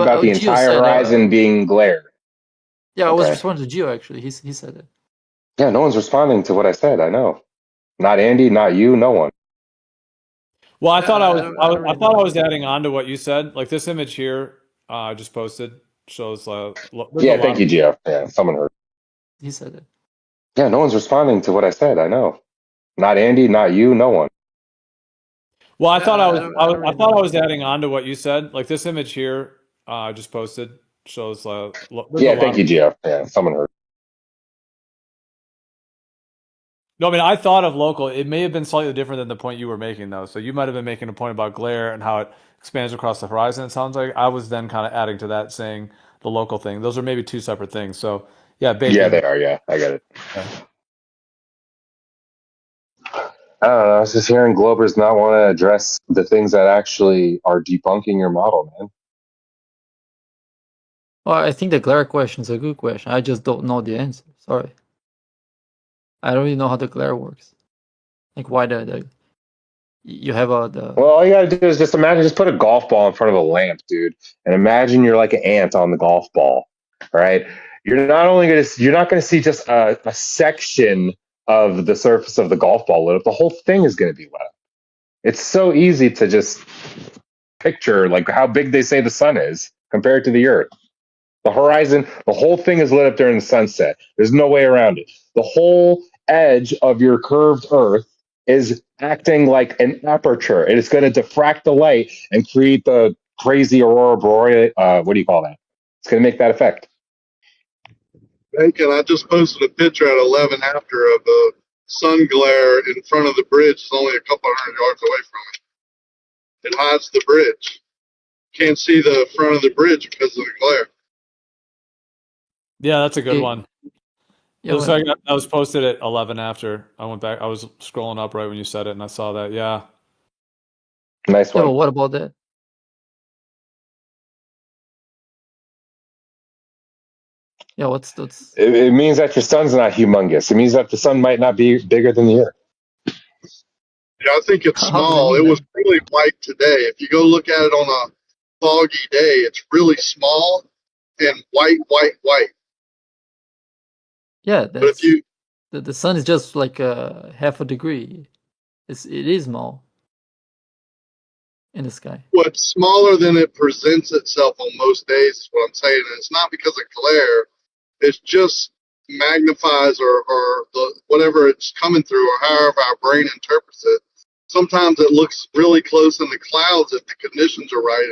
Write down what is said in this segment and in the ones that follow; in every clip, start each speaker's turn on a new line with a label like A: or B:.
A: about the
B: Gio
A: entire
B: said,
A: horizon being glare.
B: yeah, I was
A: Okay.
B: responding to Gio actually. He said it.
A: Yeah, no one's responding to what I said. I know. Not Andy, not you, no one.
C: Well, I thought I
B: don't
C: was adding on to what you said. Like this image here, I just posted shows. There's
A: Yeah,
C: a lot
A: thank you, Gio. Yeah, someone heard.
B: He said it.
A: Yeah, no one's responding to what I said. I know. Not Andy, not you, no one.
C: Well, I thought
B: I
C: I was adding on to what you said. Like this image here, I just posted shows. There's
A: Yeah,
C: a lot
A: thank you, Gio. Yeah, someone heard.
C: No, I mean, I thought of local. It may have been slightly different than the point you were making, though. So you might have been making a point about glare and how it expands across the horizon. It sounds like I was then kind of adding to that, saying the local thing. Those are maybe two separate things. So yeah,
A: Yeah,
C: Bacon.
A: they are. Yeah, I get it.
C: Yeah.
A: I don't know. I was just hearing Globers not want to address the things that actually are debunking your model, man.
B: Well, I think the glare question is a good question. I just don't know the answer. Sorry. I don't really know how the glare works. Like why you have the
A: Well, all you gotta do is just imagine, just put a golf ball in front of a lamp, dude, and imagine you're like an ant on the golf ball, right? You're not gonna see just a section of the surface of the golf ball lit up. The whole thing is gonna be lit up. It's so easy to just picture like how big they say the sun is compared to the Earth. The horizon, the whole thing is lit up during the sunset. There's no way around it. The whole edge of your curved Earth is acting like an aperture. It is going to diffract the light and create the crazy aurora borealis. What do you call that? It's going to make that effect.
D: Bacon, I just posted a picture at 11 after of a sun glare in front of the bridge. It's only a couple hundred yards away from it. It hides the bridge. Can't see the front of the bridge because of the glare.
C: Yeah, that's a good one.
B: Yeah,
C: So I was posted at 11 after. I went back. I was scrolling up right when you said it, and I saw that. Yeah.
A: Nice
B: yeah,
A: one.
B: but what about that? Yeah, what's
A: It means that your sun's not humongous. It means that the sun might not be bigger than the Earth.
D: Yeah, I think it's
B: How does it
D: small.
B: mean
D: It was
B: that?
D: really white today. If you go look at it on a foggy day, it's really small and white.
B: Yeah,
D: But if you
B: the sun is just like half a degree. It is small in the sky.
D: what's smaller than it presents itself on most days is what I'm saying. And it's not because of glare. It's just magnifies or the whatever it's coming through or however our brain interprets it. Sometimes it looks really close in the clouds if the conditions are right.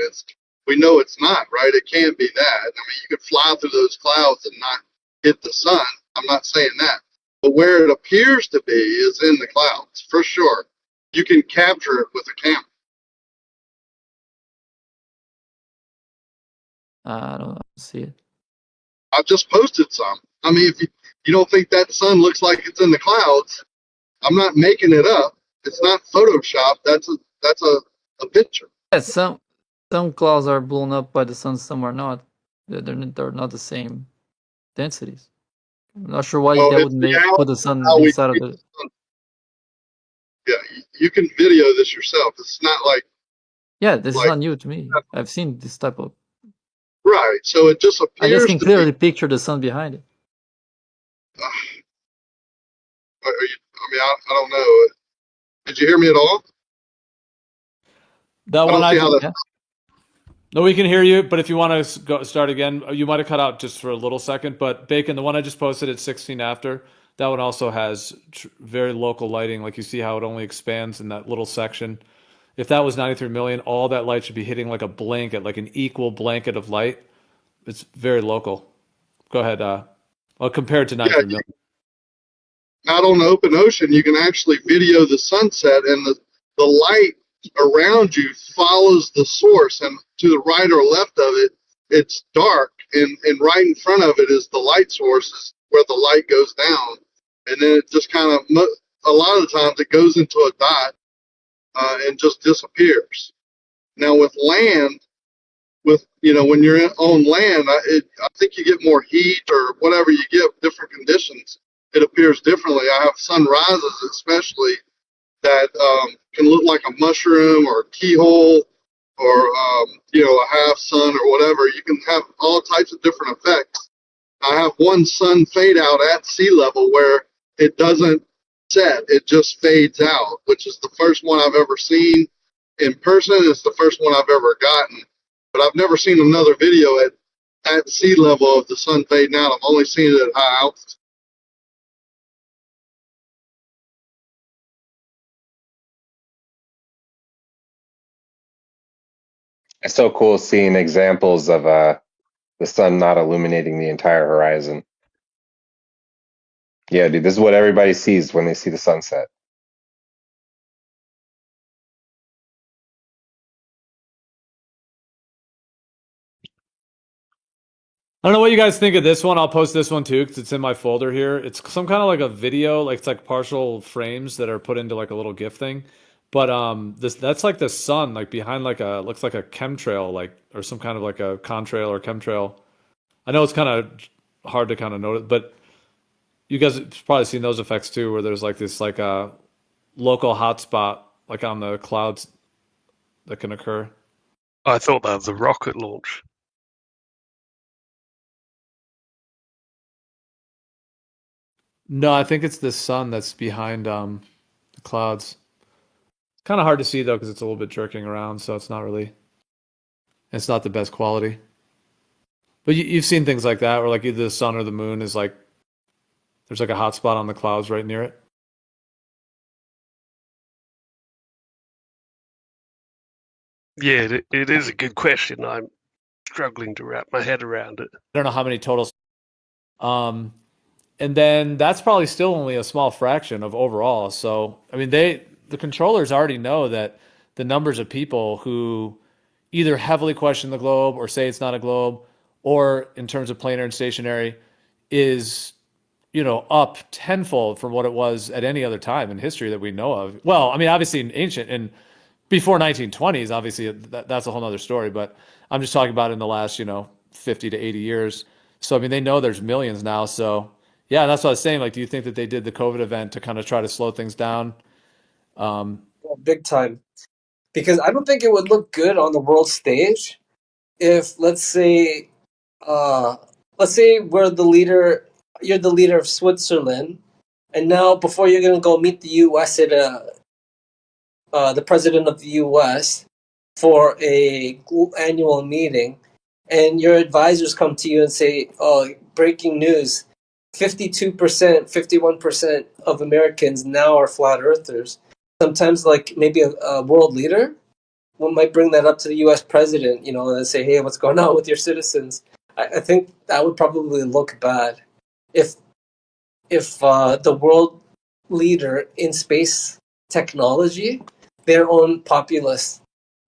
D: We know it's not, right? It can't be that. I mean, you could fly through those clouds and not hit the sun. I'm not saying that. But where it appears to be is in the clouds, for sure. You can capture it with a camera.
B: I don't see it.
D: I just posted some. I mean, if you don't think that sun looks like it's in the clouds, I'm not making it up. It's not Photoshop. That's a picture.
B: Yeah, some clouds are blown up by the sun, some are not. They're not the same densities. I'm not sure why
D: Well,
B: that
D: it's
B: would put the sun
D: how we
B: inside of
D: treat
B: the.
D: the sun. Yeah, you can video this yourself. It's not like
B: Yeah, this is
D: like
B: not new to me. I've seen this type of.
D: right. So it just
B: I just
D: appears
B: can
D: to
B: clearly
D: be.
B: picture the sun behind it.
D: I don't know. Did you hear me at all?
C: That
D: I
C: one
D: don't see how that.
B: Yeah.
C: No, we can hear you, but if you want to start again, you might have cut out just for a little second. But Bacon, the one I just posted at 16 after, that one also has very local lighting. Like you see how it only expands in that little section. If that was 93 million, all that light should be hitting like a blanket, like an equal blanket of light. It's very local. Go ahead. Well, compared to 93 million.
D: Out on the open ocean, you can actually video the sunset, and the light around you follows the source, and to the right or left of it, it's dark, and right in front of it is the light source, is where the light goes down, and then it just kind of, a lot of the times it goes into a dot and just disappears. Now with land, when you're on land, I think you get more heat or whatever you get, different conditions. It appears differently. I have sunrises, especially, that can look like a mushroom or a keyhole. or a half sun or whatever. You can have all types of different effects. I have one sun fade out at sea level where it doesn't set, it just fades out, which is the first one I've ever seen in person. It's the first one I've ever gotten, but I've never seen another video at sea level of the sun fading out. I've only seen it at high altitude.
A: It's so cool seeing examples of the sun not illuminating the entire horizon. Yeah, dude, this is what everybody sees when they see the sunset.
C: I don't know what you guys think of this one. I'll post this one too because it's in my folder here. It's some kind of like a video, like it's like partial frames that are put into like a little GIF thing. But that's like the sun, like behind like a looks like a chemtrail, like or some kind of like a contrail or chemtrail. I know it's kind of hard to kind of notice, but you guys have probably seen those effects too, where there's like this like a local hotspot like on the clouds that can occur.
E: I thought that was a rocket launch.
C: No, I think it's the sun that's behind the clouds. It's kind of hard to see though because it's a little bit jerking around, so it's not the best quality. But you've seen things like that where like either the sun or the moon is like there's like a hot spot on the clouds right near it.
E: Yeah, it is a good question. I'm struggling to wrap my head around it.
C: I don't know how many total. And then that's probably still only a small fraction of overall. So, I mean, the controllers already know that the numbers of people who either heavily question the globe or say it's not a globe, or in terms of planar and stationary, is, up tenfold from what it was at any other time in history that we know of. Well, I mean, obviously in ancient and before 1920s, obviously that's a whole other story, but I'm just talking about in the last, 50 to 80 years. So, I mean, they know there's millions now. So, yeah, that's what I was saying. Like, do you think that they did the COVID event to kind of try to slow things down?
F: Big time. Because I don't think it would look good on the world stage if, let's say we're the leader, you're the leader of Switzerland, and now before you're gonna go meet the U.S. at the president of the U.S. for a annual meeting, and your advisors come to you and say, "Oh, breaking news: 52%, 51% of Americans now are flat earthers." Sometimes, like maybe a world leader, one might bring that up to the U.S. president, and say, "Hey, what's going on with your citizens?" I think that would probably look bad if the world leader in space technology, their own populace,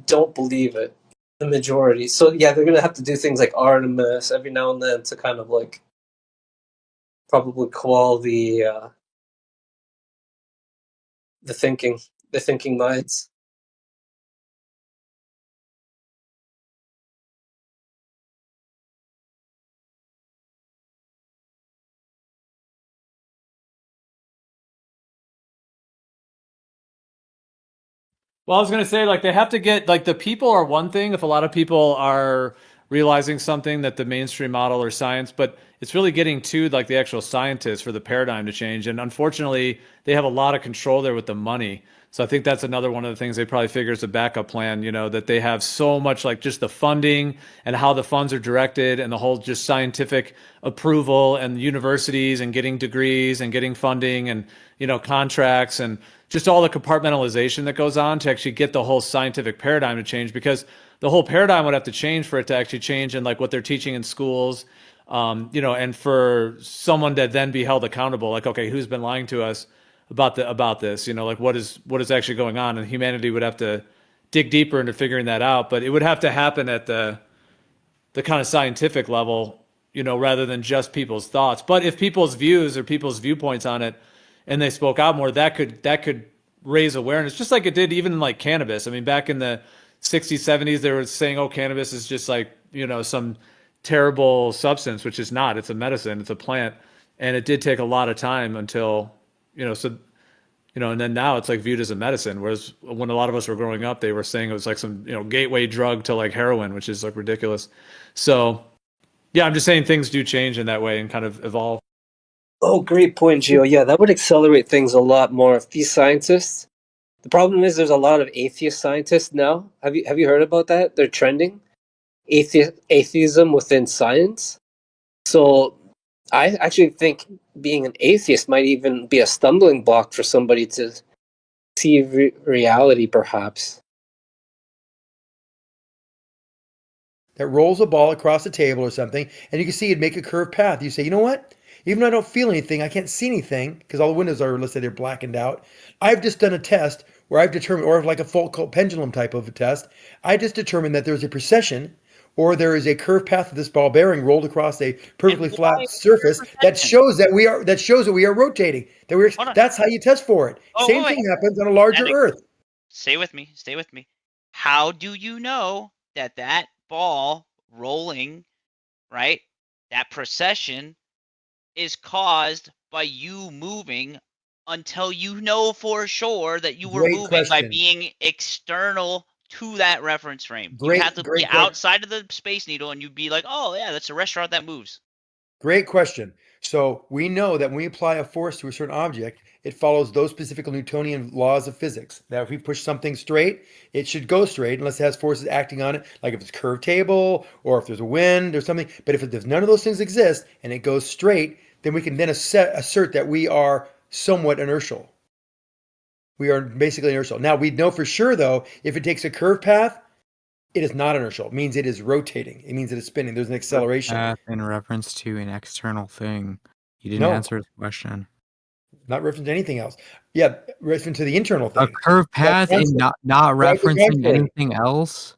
F: don't believe it, the majority. So yeah, they're gonna have to do things like Artemis every now and then to kind of like probably quell the thinking minds.
C: Well, I was going to say, like, they have to get, like, the people are one thing if a lot of people are realizing something that the mainstream model or science, but it's really getting to, like, the actual scientists for the paradigm to change. And unfortunately, they have a lot of control there with the money. So I think that's another one of the things they probably figure is a backup plan, that they have so much, like, just the funding and how the funds are directed and the whole just scientific approval and universities and getting degrees and getting funding and, contracts and just all the compartmentalization that goes on to actually get the whole scientific paradigm to change, because the whole paradigm would have to change for it to actually change in like what they're teaching in schools, and for someone to then be held accountable, like, okay, who's been lying to us about this, like what is actually going on, and humanity would have to dig deeper into figuring that out, but it would have to happen at the kind of scientific level, rather than just people's thoughts. But if people's views or people's viewpoints on it and they spoke out more, that could raise awareness, just like it did even in like cannabis. I mean, back in the 60s, 70s, they were saying, oh, cannabis is just like, some terrible substance, which is not. It's a medicine, it's a plant. And it did take a lot of time until, so And then now it's like viewed as a medicine. Whereas when a lot of us were growing up, they were saying it was like some, gateway drug to like heroin, which is like ridiculous. So yeah, I'm just saying things do change in that way and kind of evolve.
F: Oh, great point, Gio. Yeah, that would accelerate things a lot more if these scientists. The problem is there's a lot of atheist scientists now. Have you heard about that? They're trending. Atheism within science. So I actually think being an atheist might even be a stumbling block for somebody to see reality, perhaps.
G: That rolls a ball across the table or something, and you can see it'd make a curved path. You say, you know what? Even though I don't feel anything, I can't see anything because all the windows are, let's say, they're blackened out. I've just done a test where I've determined, or like a Foucault pendulum type of a test, I just determined that there's a precession or there is a curved path of this ball bearing rolled across a perfectly
H: And
G: flat
H: why
G: surface that shows that we are rotating.
H: Hold on.
G: That's how you test for it.
H: Oh,
G: Same
H: wait.
G: thing happens on a larger
H: Zanick,
G: Earth.
H: stay with me. Stay with me. How do you know that ball rolling, right? That precession is caused by you moving until you know for sure that you were
G: Great
H: moving by
G: question.
H: being external to that reference frame. You
G: Great,
H: have to be
G: great question.
H: outside of the Space Needle and you'd be like, oh, yeah, that's a restaurant that moves.
G: Great question. So we know that when we apply a force to a certain object, it follows those specific Newtonian laws of physics. That if we push something straight, it should go straight unless it has forces acting on it, like if it's a curved table or if there's a wind or something. But if there's none of those things exist and it goes straight, then we can then assert that we are somewhat inertial. We are basically inertial. Now we know for sure though, if it takes a curved path, it is not inertial. It means it is rotating. It means it is spinning. There's an acceleration.
I: Path in reference to an external thing. You didn't
G: No.
I: answer his question.
G: Not reference to anything else. Yeah, reference to the internal
I: A
G: thing.
I: curved path and not
G: Quite the
I: referencing
G: contrary.
I: anything else?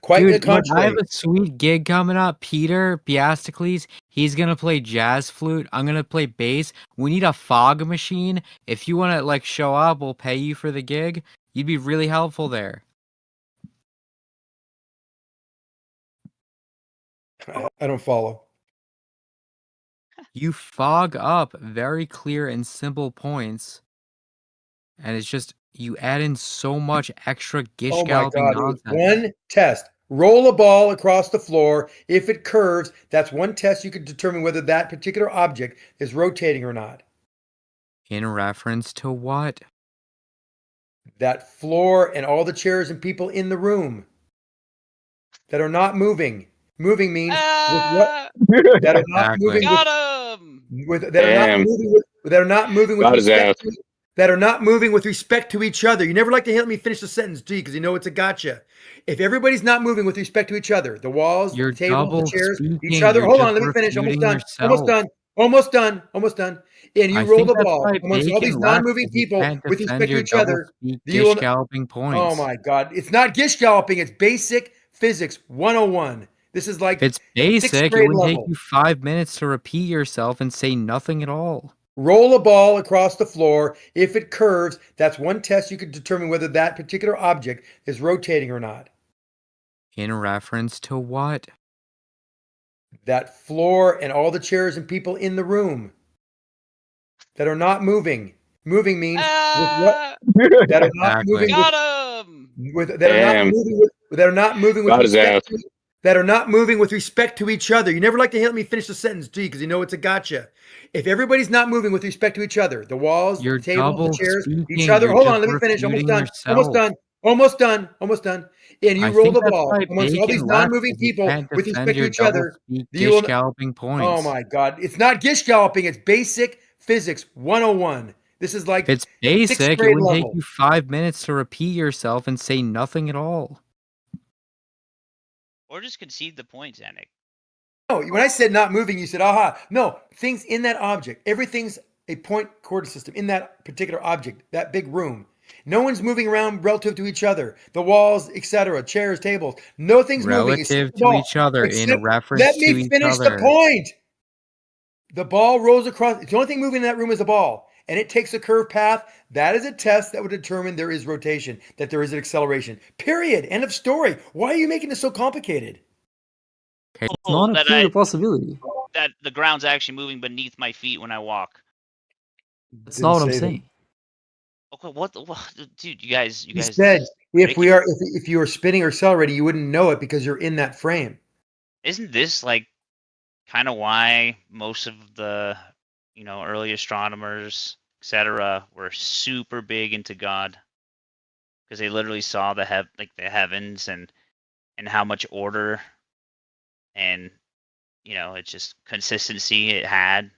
G: Quite the
I: Dude, look, I have
G: contrary.
I: a sweet gig coming up. Peter Biasticles, he's gonna play jazz flute. I'm gonna play bass. We need a fog machine. If you wanna like show up, we'll pay you for the gig. You'd be really helpful there.
G: I don't follow.
I: You fog up very clear and simple points, and it's just you add in so much extra gish
G: Oh my
I: galloping
G: God, it was
I: nonsense.
G: one test. Roll a ball across the floor. If it curves, that's one test you could determine whether that particular object is rotating or not.
I: In reference to what?
G: That floor and all the chairs and people in the room that are not moving. Moving means with what? That are not
I: Exactly.
G: moving
H: Got him!
G: that are not
A: Damn.
G: moving with that are not moving with
A: Got his
G: respect
A: ass.
G: to, that are not moving with respect to each other. You never like to let me finish the sentence, do you? Because you know it's a gotcha. If everybody's not moving with respect to each other, the walls,
I: You're
G: the tables, the
I: double
G: chairs, each
I: speaking.
G: other.
I: You're
G: Hold
I: just
G: on, let me finish. Almost
I: refuting
G: done. Almost
I: yourself.
G: done. Almost done. Almost done. And you
I: I
G: roll
I: think
G: the
I: that's
G: ball
I: why
G: amongst all these
I: Bacon left,
G: non-moving
I: 'cause you
G: people
I: can't
G: with
I: defend
G: respect to
I: your
G: each
I: double
G: other.
I: speak
G: You
I: gish
G: will.
I: galloping
G: Oh
I: points.
G: my God! It's not gish galloping. It's basic physics 101. This is
I: If
G: like
I: it's
G: sixth
I: basic, it
G: grade
I: wouldn't take
G: level.
I: you 5 minutes to repeat yourself and say nothing at all.
G: Roll a ball across the floor. If it curves, that's one test you could determine whether that particular object is rotating or not.
I: In reference to what?
G: That floor and all the chairs and people in the room that are not moving. Moving means with what? That are not
I: Exactly.
G: moving with,
H: Got him!
G: that are not
A: Damn.
G: moving with that are not moving with
A: Got his ass.
G: respect to, that are not moving with respect to each other. You never like to let me finish the sentence, do you? Because you know it's a gotcha. If everybody's not moving with respect to each other, the walls,
I: You're
G: the tables, the
I: double
G: chairs, each
I: speaking.
G: other.
I: You're
G: Hold
I: just
G: on, let me finish. Almost
I: refuting
G: done. Almost
I: yourself.
G: done. Almost done. Almost done. And you
I: I
G: roll
I: think
G: the
I: that's
G: ball
I: why
G: amongst all these
I: Bacon left,
G: non-moving
I: 'cause you
G: people
I: can't
G: with
I: defend
G: respect to
I: your
G: each
I: double
G: other.
I: speak
G: You
I: gish
G: will.
I: galloping
G: Oh
I: points.
G: my God! It's not gish galloping. It's basic physics 101. This is
I: If
G: like
I: it's
G: sixth
I: basic, it
G: grade
I: wouldn't take
G: level.
I: you 5 minutes to repeat yourself and say nothing at all.
H: Or just concede the point, Zanick.
G: No, when I said not moving, you said, aha. No, things in that object. Everything's a point coordinate system in that particular object, that big room. No one's moving around relative to each other. The walls, etc., chairs, tables. Nothing's moving except
I: Relative
G: the
I: to
G: ball.
I: each other, in
G: Except, let
I: reference to
G: me
I: each
G: finish the
I: other.
G: point. The ball rolls across. The only thing moving in that room is the ball, and it takes a curved path. That is a test that would determine there is rotation, that there is an acceleration. Period. End of story. Why are you making this so complicated?
B: It's not a
H: That
B: pure possibility.
H: that the ground's actually moving beneath my feet when I walk.
B: That's
G: Didn't
B: not what I'm
G: say that.
B: saying.
H: Okay, what, dude? You guys,
G: You said
H: this is
G: if we are
H: ridiculous.
G: if you are spinning or accelerating, you wouldn't know it because you're in that frame.
H: Isn't this like kind of why most of the, early astronomers, etc., were super big into God? Because they literally saw the heavens and how much order and it's just consistency it had.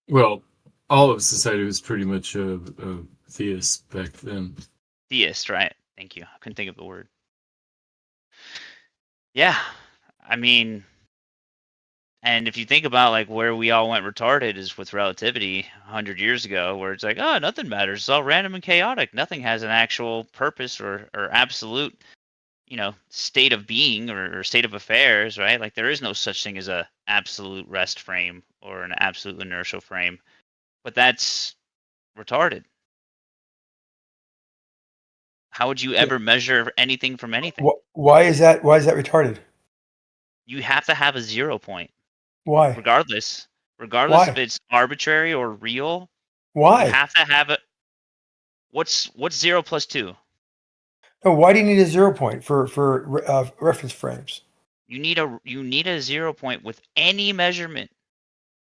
J: Well, all of society was pretty much a theist back then.
H: Theist, right? Thank you. I couldn't think of the word. Yeah, I mean, and if you think about like where we all went retarded is with relativity 100 years ago, where it's like, oh, nothing matters. It's all random and chaotic. Nothing has an actual purpose or absolute, state of being or state of affairs, right? Like there is no such thing as a absolute rest frame or an absolute inertial frame. But that's retarded. How would you ever measure anything from anything?
G: Why is that? Why is that retarded?
H: You have to have a 0 point,
G: Why?
H: regardless
G: Why?
H: if it's arbitrary or real. You
G: Why?
H: have to have a. What's 0 plus 2?
G: No, why do you need a 0 point for reference frames?
H: You need a 0 point with any measurement.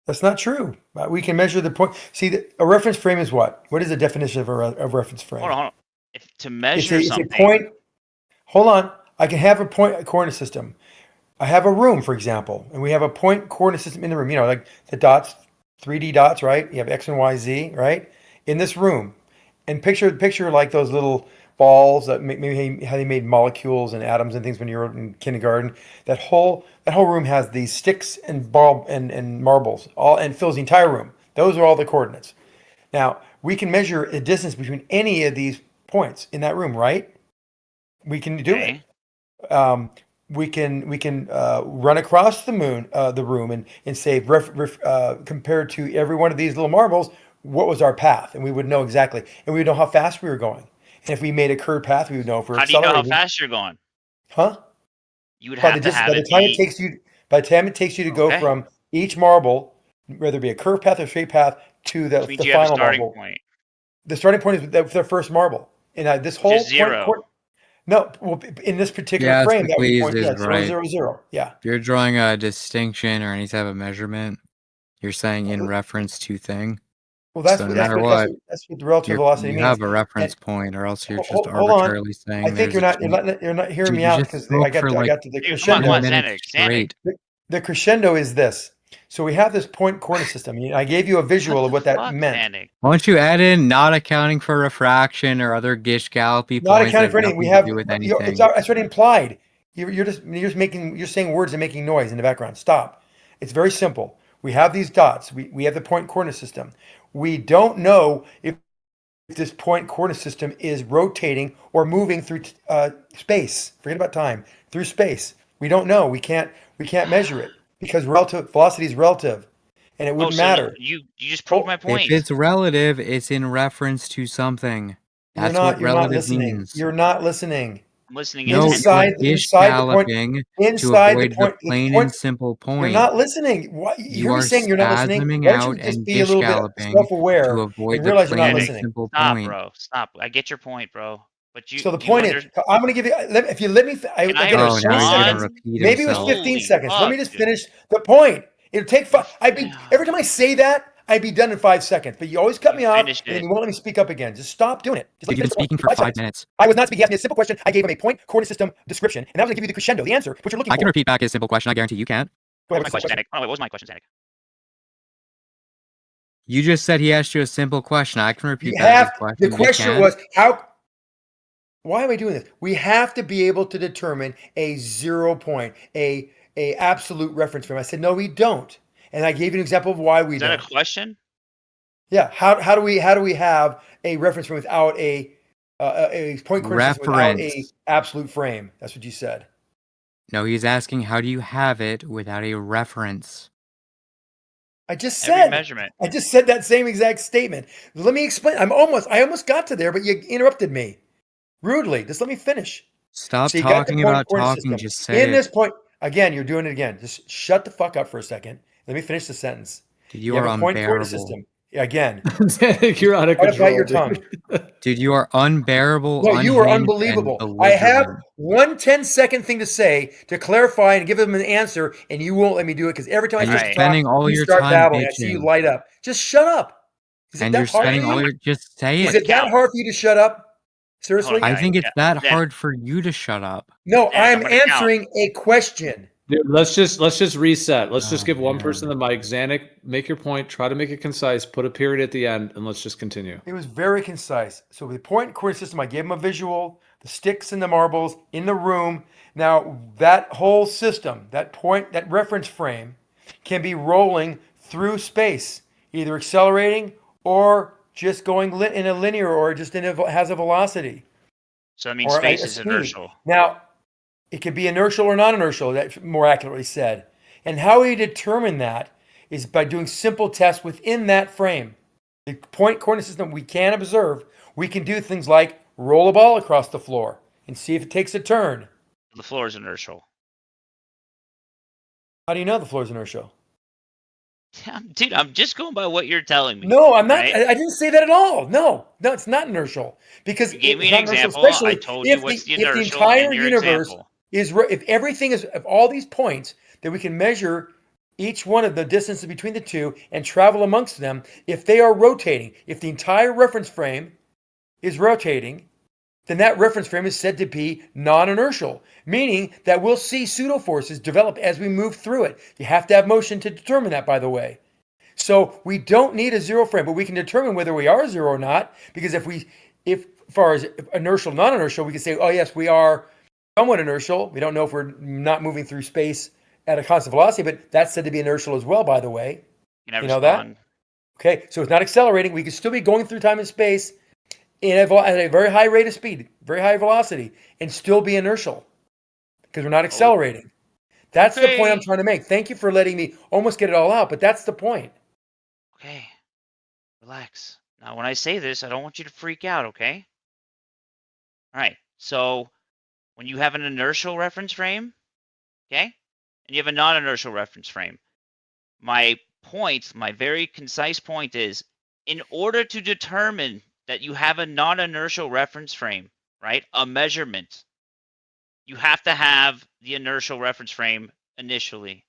G: That's not true. We can measure the point. See, a reference frame is what? What is the definition of a reference frame?
H: Hold on. To
G: It's
H: measure
G: a
H: something,
G: point. Hold on. I can have a point coordinate system. I have a room, for example, and we have a point coordinate system in the room. You know, like the dots, 3D dots, right? You have X and Y, Z, right? In this room, and picture like those little balls that maybe how they made molecules and atoms and things when you were in kindergarten. That whole room has these sticks and ball and marbles, all and fills the entire room. Those are all the coordinates. Now we can measure a distance between any of these points in that room, right? We can do it. We can run across the room, and say, compared to every one of these little marbles, what was our path, and we would know exactly, and we would know how fast we were going. And if we made a curved path, we would know if we're
H: How do you know how
G: accelerating.
H: fast you're going?
G: Huh?
H: You would
G: By
H: have
G: the
H: to
G: distance,
H: have
G: by the
H: it
G: time it
H: be
G: takes you, by the time it takes you to go
H: okay.
G: from each marble, whether it be a curved path or straight path, to the
H: Which means you have a
G: final
H: starting
G: marble.
H: point.
G: The starting point is the first marble, and this
H: Which
G: whole
H: is 0.
G: no, well, in this particular
I: Yeah,
G: frame, that would be
I: Please
G: point,
I: is
G: yeah, 0,
I: right.
G: 0, 0. Yeah.
I: If you're drawing a distinction or any type of measurement, you're saying in reference to thing.
G: Well,
I: So no matter what,
G: that's what the relative velocity
I: you
G: means.
I: have a
G: And
I: reference point, or else you're just
G: hold on,
I: arbitrarily
G: I
I: saying
G: think
I: there's a
G: you're not hearing
I: Dude,
G: me
I: you
G: out
I: just
G: because
I: spoke for
G: I
I: like
G: got to the
H: Dude, come on,
I: 10
G: crescendo.
H: Zanick.
I: minutes straight.
G: The crescendo is this. So we have this point coordinate system. I gave you a visual
H: What
G: of
H: the
G: what that
H: fuck,
G: meant.
H: Zanick?
I: Why don't you add in not accounting for refraction or other Gish Gallopy
G: Not
I: points that
G: accounting
I: have
G: for anything. We
I: nothing to
G: have
I: do with
G: it's
I: anything?
G: already implied. You're saying words and making noise in the background. Stop. It's very simple. We have these dots. We have the point coordinate system. We don't know if this point coordinate system is rotating or moving through space. Forget about time. Through space. We don't know. We can't measure it because relative velocity is relative, and it wouldn't
H: So
G: matter.
H: you just proved my
I: If
H: point.
I: it's relative, it's in reference to something. That's what
G: You're not
I: relative
G: listening.
I: means.
G: You're not listening.
H: I'm listening
I: No,
H: intently.
I: you're Gish
G: Inside the point.
I: Galloping to
G: Inside
I: avoid the plain and simple
G: You're
I: point.
G: not listening. What, you
I: You
G: hear me
I: are
G: saying you're not listening?
I: spasming
G: Why don't you
I: out
G: just
I: and
G: be a
I: Gish
G: little bit
I: Galloping to
G: self-aware
I: avoid
G: and
I: the
G: realize you're not
I: plain and
H: Zanick,
G: listening?
I: simple
H: stop,
I: point.
H: bro. Stop. I get your point, bro. But
G: So the
H: do you
G: point is, I'm going to give you. If you let me,
H: Can I
G: again, it was
I: Oh, now
G: 20
I: he's gonna
G: seconds.
H: respond?
I: repeat
G: Maybe it was
I: himself.
G: 15
H: Holy
G: seconds. Let me
H: fuck,
G: just
H: dude.
G: finish the point. It'll take.
H: You
G: Every time I say that, I'd be done in 5 seconds. But you always cut me off,
H: finished
G: and then
H: it.
G: you won't let me speak up again. Just stop doing it. Just let
I: Dude,
G: me
I: you've
G: finish
I: been
G: the point.
I: speaking for
G: 5
I: 5
G: seconds.
I: minutes.
G: I was not speaking. He asked me a simple question. I gave him a point coordinate system description, and that was going to give you the crescendo, the answer, what you're looking
I: I
G: for.
I: can repeat back his simple question. I guarantee you can't.
G: Go
H: What
G: ahead.
H: was my question, Zanick? Oh, wait, what was my question, Zanick?
I: You just said he asked you a simple question. I can repeat
G: You
I: back his
G: have. The
I: question. You
G: question
I: can't.
G: was how. Why am I doing this? We have to be able to determine a 0 point, a absolute reference frame. I said, no, we don't. And I gave you an example of why we
H: Is that
G: don't.
H: a question?
G: Yeah. How do we have a reference frame without a point coordinate system without a
I: Reference.
G: absolute frame? That's what you said.
I: No, he's asking how do you have it without a reference?
G: I just
H: Every
G: said.
H: measurement.
G: I just said that same exact statement. Let me explain. I almost got to there, but you interrupted me rudely. Just let me finish.
I: Stop
G: So you got the
I: talking
G: point
I: about
G: coordinate
I: talking.
G: system.
I: Just say
G: In this
I: it.
G: point, again, you're doing it again. Just shut the fuck up for a second. Let me finish the sentence.
I: Dude,
G: You
I: you
G: have
I: are
G: a point coordinate
I: unbearable.
G: system. Again,
C: You're out of
G: try to bite
C: control,
G: your
C: dude.
G: tongue.
I: Dude, you are unbearable,
G: No, you are
I: unhinged, and
G: unbelievable. I have
I: belligerent.
G: one 10-second thing to say to clarify and give them an answer, and you won't let me do it because every time I
I: And you're
G: start to
I: spending
G: talk,
I: all
G: you
I: your
G: start
I: time
G: babbling. I see you
I: bitching.
G: light up. Just shut up. Is it
I: And you're
G: that hard for
I: spending all
G: you?
I: your just say
G: Is
I: it.
G: it that hard for you to shut up? Seriously?
H: Hold on,
I: I think it's that
H: Zach,
I: hard for you to shut up.
G: No,
H: Zach, I'm
G: I'm
H: gonna count.
G: answering a question.
C: Dude, let's just reset. Let's just
I: Oh,
C: give one
I: man.
C: person the mic. Zanick, make your point. Try to make it concise. Put a period at the end, and let's just continue.
G: It was very concise. So the point and coordinate system, I gave them a visual, the sticks and the marbles in the room. Now that whole system, that reference frame, can be rolling through space, either accelerating or just going in a linear or just has a velocity
H: So that means
G: or
H: space
G: a
H: is
G: speed.
H: inertial.
G: Now, it could be inertial or non-inertial, that's more accurately said. And how we determine that is by doing simple tests within that frame. The point coordinate system we can observe, we can do things like roll a ball across the floor and see if it takes a turn.
H: The floor is inertial.
G: How do you know the floor is inertial?
H: Dude, I'm just going by what you're telling me.
G: No, I'm not.
H: Right?
G: I didn't say that at all. No, it's not inertial because
H: You gave me
G: it's
H: an
G: not inertial,
H: example. I
G: especially
H: told you
G: if
H: what's the
G: if the
H: inertial
G: entire
H: in your
G: universe
H: example.
G: if everything is if all these points that we can measure each one of the distances between the two and travel amongst them, if they are rotating, if the entire reference frame is rotating, then that reference frame is said to be non-inertial, meaning that we'll see pseudo-forces develop as we move through it. You have to have motion to determine that, by the way. So we don't need a zero frame, but we can determine whether we are zero or not, because if as far as inertial, non-inertial, we can say, oh yes, we are somewhat inertial. We don't know if we're not moving through space at a constant velocity, but that's said to be inertial as well, by the way.
H: Can I
G: You know
H: respond?
G: that? Okay, so it's not accelerating. We can still be going through time and space at a very high rate of speed, very high velocity, and still be inertial because we're not accelerating. That's the point I'm
H: Okay.
G: trying to make. Thank you for letting me almost get it all out, but that's the point.
H: Okay. Relax. Now, when I say this, I don't want you to freak out, okay? All right. So, when you have an inertial reference frame, okay, and you have a non-inertial reference frame, my point, my very concise point is, in order to determine that you have a non-inertial reference frame, right, a measurement, you have to have the inertial reference frame initially.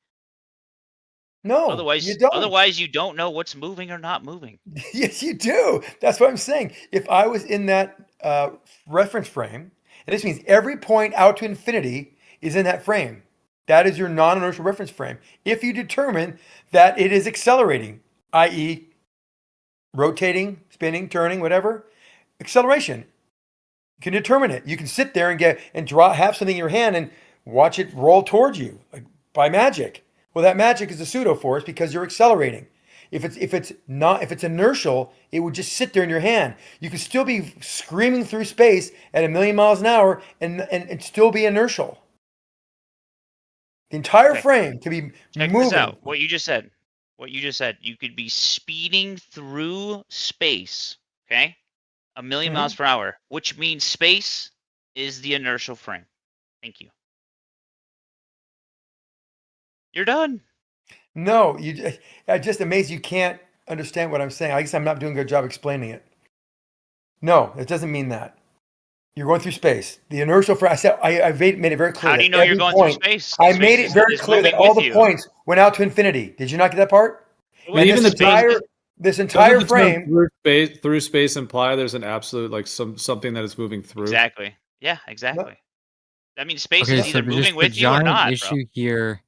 G: No,
H: Otherwise,
G: you don't.
H: otherwise you don't know what's moving or not moving.
G: Yes, you do. That's what I'm saying. If I was in that reference frame, and this means every point out to infinity is in that frame. That is your non-inertial reference frame. If you determine that it is accelerating, i.e., rotating, spinning, turning, whatever, acceleration, you can determine it. You can sit there and have something in your hand and watch it roll towards you like by magic. Well, that magic is a pseudo force because you're accelerating. If it's inertial, it would just sit there in your hand. You could still be screaming through space at 1,000,000 miles an hour and still be inertial. The entire
H: Okay.
G: frame can be
H: Check
G: moving.
H: this out. What you just said. You could be speeding through space, okay? 1,000,000
G: Mhm.
H: miles per hour, which means space is the inertial frame. Thank you. You're done.
G: No, I'm just amazed you can't understand what I'm saying. I guess I'm not doing a good job explaining it. No, it doesn't mean that. You're going through space. The inertial frame. I made it very clear
H: How do you
G: that
H: know you're
G: every
H: going through
G: point.
H: space?
G: I
H: Space
G: made it very
H: is
G: clear that
H: moving
G: all
H: with
G: the
H: you.
G: points went out to infinity. Did you not get that part?
C: Well,
G: And
C: even
G: this
C: the term,
G: entire
C: doesn't the term
G: frame.
C: through space imply there's an absolute like something that is moving through?
H: Exactly. Yeah,
G: No,
H: exactly. That means space
I: Okay,
H: is
I: so
H: either moving
I: the
H: with you or
I: giant
H: not, bro.
I: issue here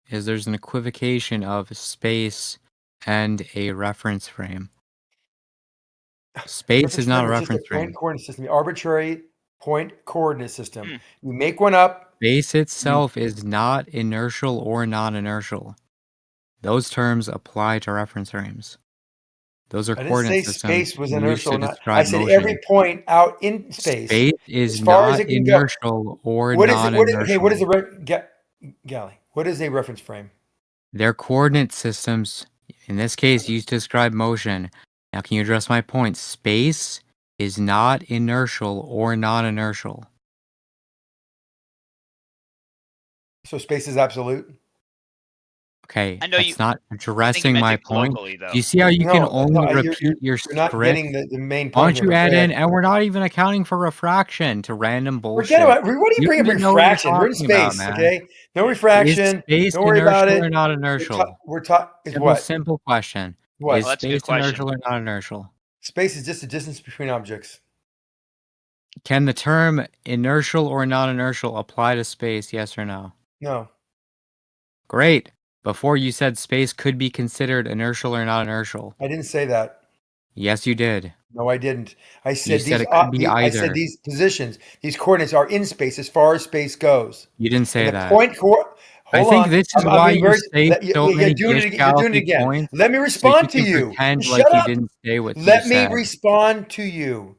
I: is there's an equivocation of space and a reference frame. Space is
G: reference
I: not
G: frame
I: a
G: is just a
I: reference
G: point
I: frame.
G: coordinate system, the arbitrary point coordinate system.
H: Hmm.
G: You make one up.
I: Space itself is not inertial or non-inertial. Those terms apply to reference frames. Those are
G: I didn't say
I: coordinate systems
G: space was
I: used
G: inertial.
I: to
G: Not. I
I: describe
G: said every
I: motion.
G: point out in space,
I: Space
G: as
I: is
G: far as
I: not
G: it can go.
I: inertial or
G: What is it? Okay, what is
I: non-inertial.
G: Galley? What is a reference frame?
I: They're coordinate systems, in this case, used to describe motion. Now, can you address my point? Space is not inertial or non-inertial.
G: So space is absolute.
I: Okay,
H: I know
I: that's
H: you.
I: not
H: I think you
I: addressing
H: meant
I: my
H: it
I: point.
H: colloquially, though.
I: Do you see how you can only
G: no,
I: repeat your
G: you're not
I: script?
G: getting the main
I: Why
G: point
I: don't
G: here.
I: you
G: But
I: add
G: go
I: in,
G: ahead.
I: and we're not even accounting for refraction to random
G: Forget
I: bullshit.
G: about what are you
I: You
G: bringing
I: don't even know what you're
G: refraction? We're in
I: talking about,
G: space,
I: man.
G: okay? No
H: Yeah.
I: Is
G: refraction.
I: space
G: Don't worry about
I: inertial
G: it.
I: or not inertial?
G: We're talking is
I: Simple,
G: what?
I: simple question.
G: What?
I: Is
H: Oh, that's a good
I: space
H: question.
I: inertial or not inertial?
G: Space is just the distance between objects.
I: Can the term inertial or non inertial apply to space? Yes or no?
G: No.
I: Great. Before you said space could be considered inertial or not inertial.
G: I didn't say that.
I: Yes, you did.
G: No, I didn't. I
I: You
G: said
I: said it could be
G: I said
I: either.
G: these positions, these coordinates are in space as far as space goes.
I: You didn't say
G: And the
I: that.
G: point
I: I
G: hold
I: think
G: on.
I: this is
G: I'm
I: why
G: being
I: you
G: very
I: say so many
G: you're
I: gish
G: doing it
I: gallopy
G: again.
I: points,
G: Let me
I: so
G: respond
I: you
G: to
I: can
G: you.
I: pretend
G: Shut
I: like you
G: up.
I: didn't say what you
G: Let me
I: said.
G: respond to you.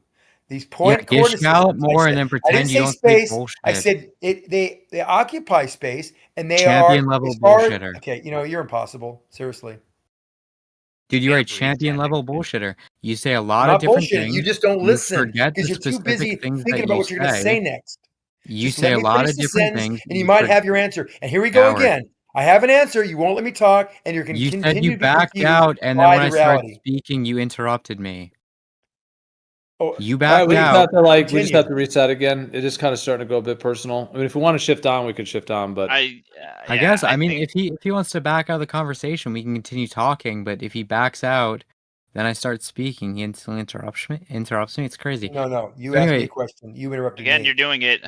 G: These
I: Yeah,
G: point
I: gish
G: coordinate
I: gallop
G: systems.
I: more and then
G: I
I: pretend
G: didn't
I: you
G: say
I: don't speak
G: space. I
I: bullshit.
G: said they occupy space and they are
I: Champion level
G: as far as
I: bullshitter.
G: okay, you're impossible. Seriously.
I: Dude, you're a
H: Can't breathe,
I: champion
H: Zanick.
I: level bullshitter. You say a
G: I'm
I: lot of
G: not
I: different
G: bullshitting. You
I: things.
G: just don't
I: You
G: listen
I: forget
G: because
I: the
G: you're too
I: specific
G: busy
I: things
G: thinking
I: that
G: about
I: you
G: what you're going to
I: say.
G: say next.
I: You
G: Just
I: say
G: let
I: a
G: me
I: lot
G: finish
I: of
G: the
I: different
G: sentence
I: things.
G: and you might have your answer. And here we go
I: Coward.
G: again. I have an answer. You won't let me talk and you're going to
I: You said
G: continue
I: you
G: to be
I: backed
G: confused
I: out, and then
G: by
I: when
G: the
I: I started
G: reality.
I: speaking, you interrupted me.
G: Oh,
I: You
C: All right,
I: backed
C: we just
I: out.
C: have to we just
G: continue.
C: have to reset again. It is kind of starting to go a bit personal. I mean, if we want to shift on, we could shift on, but
I: I
H: Yeah,
I: guess. I mean,
H: think
I: if he wants to back out of the conversation, we can continue talking. But if he backs out, then I start speaking. He instantly interrupts me. It's crazy.
G: No. You
I: So
G: asked me
I: anyway,
G: a question. You interrupted
H: again,
G: me.
H: you're doing it.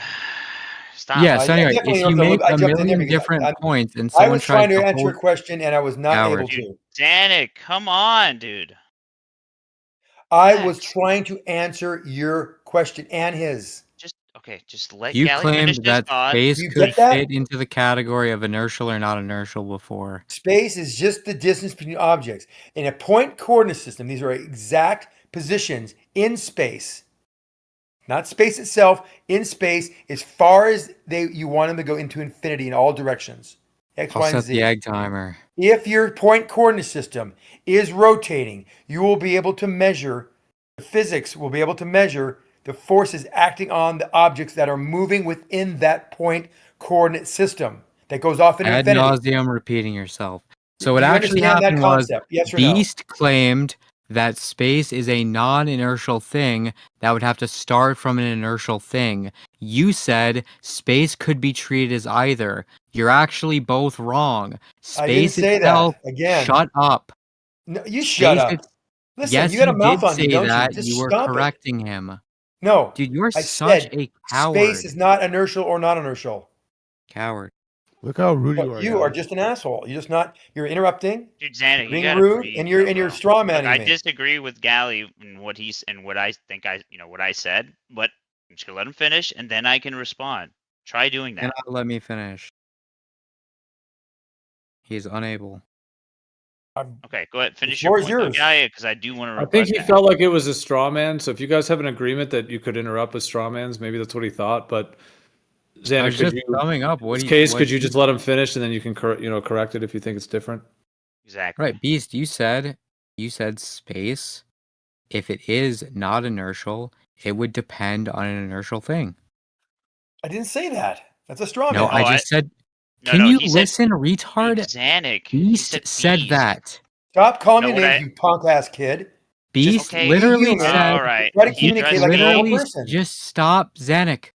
H: Stop.
I: yeah.
G: I
I: So anyway,
G: definitely
I: if you
G: interrupted a
I: make
G: little. I
I: a
G: jumped in there
I: million
G: because
I: different points and
G: I
I: someone
G: was
I: tries
G: trying to
I: to
G: answer
I: hold
G: a question and I was not able
I: Coward.
G: to.
H: Dude, Zanick, come on, dude.
G: I
H: Relax.
G: was trying to answer your question and his.
H: Just let
I: You
H: Galley finish
I: claimed
H: his
I: that
H: thought.
I: space
G: Do you
I: could
G: get that?
I: fit into the category of inertial or not inertial before.
G: Space is just the distance between objects. In a point coordinate system, these are exact positions in space. Not space itself, in space, as far as you want them to go into infinity in all directions. X,
I: I'll
G: Y, and
I: set the
G: Z.
I: egg timer.
G: If your point coordinate system is rotating, you will be able to measure, the physics will be able to measure the forces acting on the objects that are moving within that point coordinate system that goes off into
I: Ad
G: infinity.
I: nauseum repeating yourself. So what
G: Do you
I: actually
G: understand that
I: happened was
G: concept? Yes or no?
I: Beast claimed that space is a non-inertial thing that would have to start from an inertial thing. You said space could be treated as either. You're actually both wrong.
G: I didn't
I: Space
G: say
I: itself,
G: that. Again,
I: shut up.
G: no, you shut
I: Space,
G: up.
I: it's,
G: Listen, you
I: yes,
G: got
I: you
G: a mouth
I: did
G: on you,
I: say
G: don't you?
I: that.
G: Just
I: You were
G: stop it.
I: correcting him.
G: No,
I: Dude, you're
G: I
I: such
G: said
I: a
G: space
I: coward.
G: is not inertial or non-inertial.
I: Coward.
K: Look how rude you
G: But
K: are,
G: you are
K: Galley.
G: just an asshole. You're just not. You're interrupting,
H: Dude, Zanick, you
G: being
H: gotta
G: rude,
H: breathe,
G: and you're
H: bro.
G: straw
H: Look,
G: manning
H: I
G: me.
H: disagree with Galley and what I think what I said, but I'm just gonna let him finish and then I can respond. Try doing that.
I: Cannot let me finish. He is unable.
H: Okay, go ahead. Finish your
G: floor is
H: point, though,
G: yours.
H: Galley, because I do want to
C: I think
H: rebut
C: he
H: that.
C: felt like it was a straw man. So if you guys have an agreement that you could interrupt with straw mans, maybe that's what he thought. But
I: I
C: Xander,
I: was
C: could
I: just
C: you,
I: summing up
C: in
I: what
C: this
I: he
C: case,
I: what
C: could you just let him finish and then you can correct it if you think it's different?
H: Exactly.
I: Right, Beast, you said space. If it is not inertial, it would depend on an inertial thing.
G: I didn't say that. That's a straw
I: No,
G: man.
I: I just said.
H: No,
I: Can
H: no,
I: you
H: he said,
I: listen,
H: dude,
I: retard?
H: Xanick. He
I: Beast
H: said
I: said
H: beast.
I: that.
G: Stop calling
H: No,
G: me
H: what
G: names,
H: I
G: you punk ass kid.
I: Beast
H: okay,
G: Be
I: literally
G: human.
I: said.
H: all right.
G: Try to
H: He
G: communicate
H: addressed
G: like a normal
H: me.
G: person.
I: Just stop, Zanick.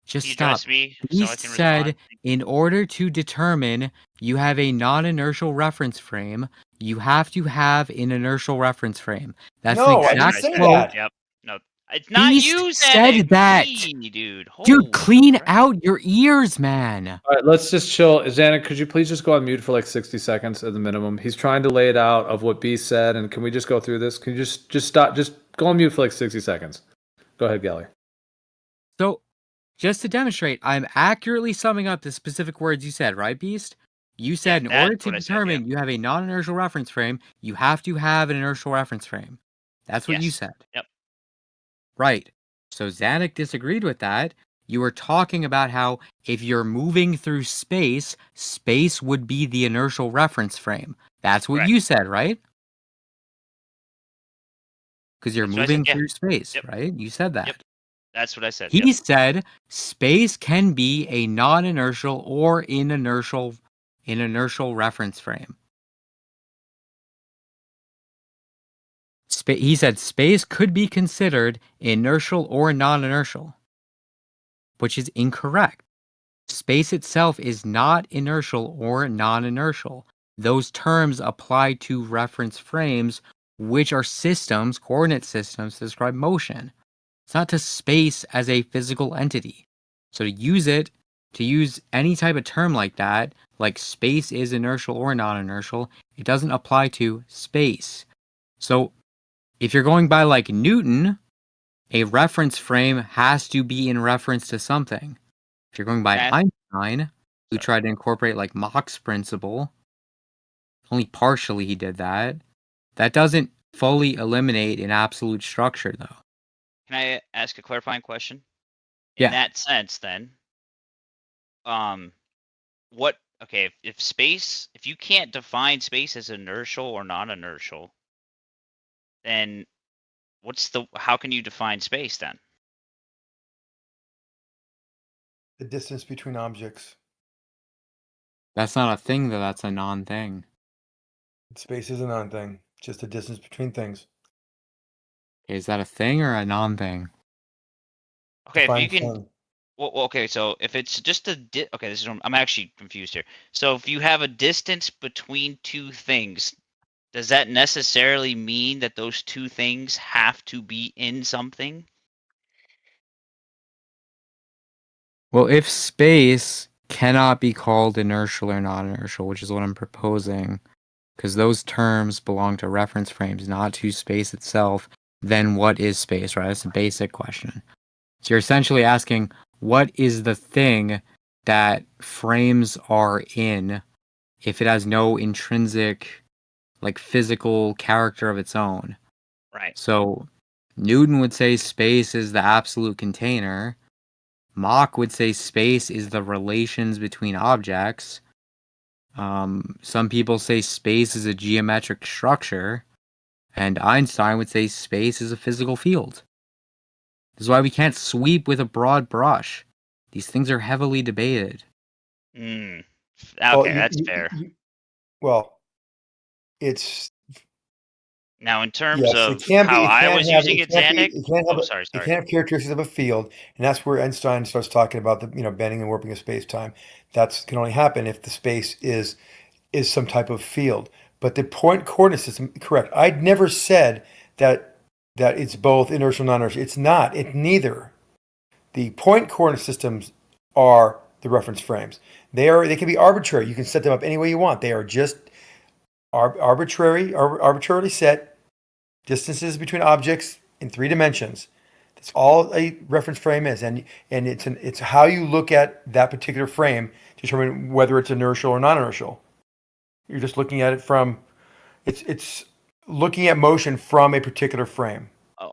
I: Just
H: He
I: stop.
H: addressed me, so I
I: Beast
H: can
I: said,
H: respond.
I: in order to determine you have a non-inertial reference frame, you have to have an inertial reference frame. That's
G: No,
I: the
G: I didn't
I: exact
G: say
I: quote.
G: that.
H: Yep. No, it's not
I: Beast
H: you,
I: said
H: Xanick.
I: that.
H: Me, dude.
I: Dude,
H: Holy
I: clean
H: crap.
I: out your ears, man.
C: All right, let's just chill. Xander, could you please just go on mute for like 60 seconds at the minimum? He's trying to lay it out of what B said, and can we just go through this? Can you just stop? Just go on mute for like 60 seconds. Go ahead, Galley.
I: So, just to demonstrate, I'm accurately summing up the specific words you said, right, Beast? You said in order
H: That's
I: to
H: what I said,
I: determine you have a non-inertial reference frame, you have to have an inertial reference frame. That's what you
H: Yes.
I: said.
H: Yep.
I: Right. So Zanick disagreed with that. You were talking about how if you're moving through space, space would be the inertial reference frame. That's what
H: Correct.
I: you said, right? Because you're
H: That's what I said,
I: moving
H: yeah.
I: through space,
H: Yep.
I: right? You said that.
H: Yep. That's what I said.
I: He said space can be a non-inertial or an inertial reference frame. He said space could be considered inertial or non-inertial, which is incorrect. Space itself is not inertial or non-inertial. Those terms apply to reference frames, which are systems, coordinate systems, to describe motion. It's not to space as a physical entity. So to use any type of term like that, like space is inertial or non-inertial, it doesn't apply to space. So if you're going by like Newton, a reference frame has to be in reference to something. If you're going by Einstein, who tried to incorporate like Mach's principle, only partially he did that. That doesn't fully eliminate an absolute structure, though.
H: Can I ask a clarifying question? In
I: Yeah.
H: that sense, then, if you can't define space as inertial or non-inertial, then how can you define space then?
G: The distance between objects.
I: That's not a thing, though. That's a non-thing.
G: Space is a non-thing. Just the distance between things.
I: Is that a thing or a non-thing?
H: Okay, if you
G: Define
H: can.
G: thing.
H: Well, okay, so if it's just I'm actually confused here. So if you have a distance between two things, does that necessarily mean that those two things have to be in something?
I: Well, if space cannot be called inertial or non-inertial, which is what I'm proposing, because those terms belong to reference frames, not to space itself, then what is space, right? That's a basic question. So you're essentially asking, what is the thing that frames are in if it has no intrinsic, like, physical character of its own?
H: Right.
I: So Newton would say space is the absolute container. Mach would say space is the relations between objects. Some people say space is a geometric structure. And Einstein would say space is a physical field. This is why we can't sweep with a broad brush. These things are heavily debated.
H: Okay, that's fair.
G: Well, it's
H: Now, in terms
G: yes.
H: of
G: It can be.
H: how
G: It
H: I
G: can't
H: was
G: have.
H: using
G: It
H: it,
G: can't be.
H: Zanick.
G: It can't have.
H: Oh, sorry.
G: It can't have characteristics of a field, and that's where Einstein starts talking about the bending and warping of space time. That can only happen if the space is some type of field. But the point coordinate system, correct? I'd never said that it's both inertial and non-inertial. It's not. It's neither. The point coordinate systems are the reference frames. They can be arbitrary. You can set them up any way you want. They are just arbitrarily set distances between objects in 3 dimensions. That's all a reference frame is, and it's how you look at that particular frame to determine whether it's inertial or non-inertial. You're just looking at it from it's looking at motion from a particular frame.
H: Oh,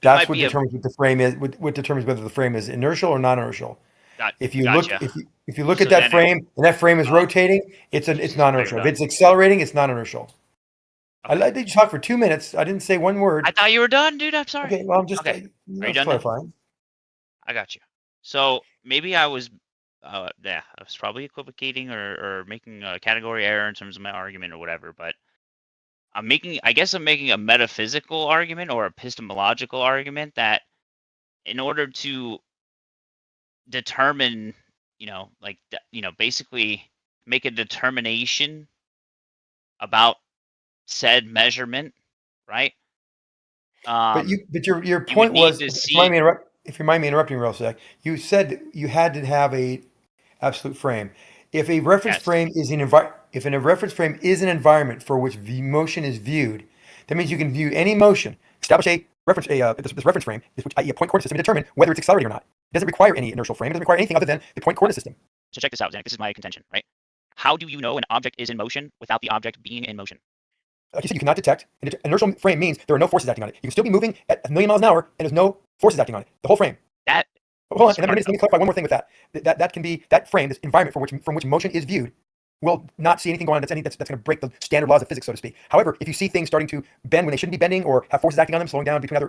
G: That's what determines what the frame is. What determines whether the frame is inertial or non-inertial. If you
H: gotcha.
G: look at that frame and that frame is rotating, it's non-inertial. If it's accelerating, it's non-inertial. Okay. I did talk for 2 minutes. I didn't say one word.
H: I thought you were done, dude. I'm sorry.
G: Okay, well, I'm just
H: Are you done
G: clarifying.
H: I got you. So maybe I was, I was probably equivocating or making a category error in terms of my argument or whatever. But I'm making a metaphysical argument or epistemological argument that in order to determine, basically make a determination about said measurement, right?
G: But your point was, if you mind me interrupting real sec, you said you had to have a absolute frame. If a reference frame is if a reference frame is an environment for which motion is viewed, that means you can view any motion, establish a reference this reference frame, which i.e. a point coordinate system, to determine whether it's accelerating or not. It doesn't require any inertial frame. It doesn't require anything other than the point coordinate system.
H: So check this out, Zach. This is my contention, right? How do you know an object is in motion without the object being in motion?
G: Like you said, you cannot detect. An inertial frame means there are no forces acting on it. You can still be moving at 1,000,000 miles an hour, and there's no forces acting on it. The whole frame. Hold on, and let me clarify one more thing with that. That can be that frame, this environment from which motion is viewed, will not see anything going on that's going to break the standard laws of physics, so to speak. However, if you see things starting to bend when they shouldn't be bending, or have forces acting on them, slowing down between other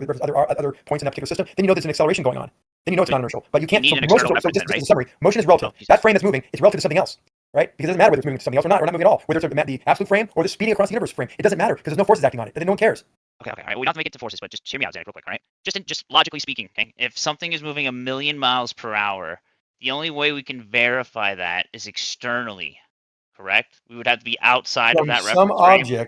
G: points in that particular system, then you know there's an acceleration going on. Then you know it's non-inertial. But you can't. So motion, so just as a summary, motion is relative. That frame that's moving is relative to something else. right? Because it doesn't matter whether it's moving to something else or not moving at all. Whether it's the absolute frame or the speeding across the universe frame, it doesn't matter because there's no forces acting on it. Then no one cares.
H: Okay, all right. We don't have to make it to forces, but just hear me out, Zach, real quick, all right? Just logically speaking, okay? If something is moving 1,000,000 miles per hour, the only way we can verify that is externally, correct? We would have to be outside of that reference frame,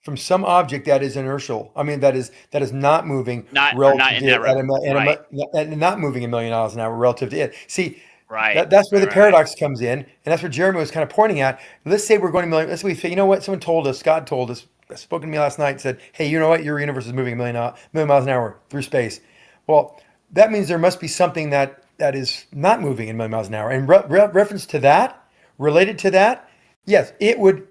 G: From some object that is inertial. I mean, that is not moving
H: not
G: relative
H: in
G: to
H: that
G: it,
H: right,
G: not moving 1,000,000 miles an hour relative to it. See,
H: right,
G: that's where
H: right,
G: the
H: right.
G: paradox comes in, and that's what Jeremy was kind of pointing at. Let's say we're going to million. Let's say, you know what? Someone told us, Scott told us, spoken to me last night, and said, "Hey, you know what? Your universe is moving 1,000,000 miles an hour through space." Well, that means there must be something that is not moving in 1,000,000 miles an hour. And reference to that, related to that, yes, it would.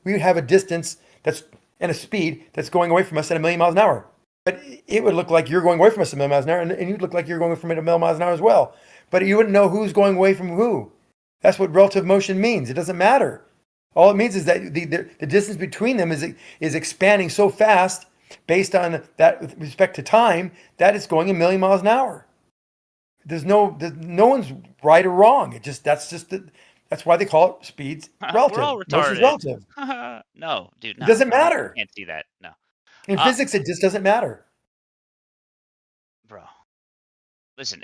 G: We have a distance that's and a speed that's going away from us at 1,000,000 miles an hour. But it would look like you're going away from us at 1,000,000 miles an hour, and you'd look like you're going from it 1,000,000 miles an hour as well. But you wouldn't know who's going away from who. That's what relative motion means. It doesn't matter. All it means is that the distance between them is expanding so fast based on that with respect to time that it's going 1,000,000 miles an hour. There's no one's right or wrong. That's why they call it speeds relative.
H: We're all
G: Motion's
H: retarded.
G: relative.
H: No, dude, no.
G: It doesn't
H: No,
G: matter.
H: you can't see that. No.
G: In physics, it just doesn't matter.
H: Bro. Listen,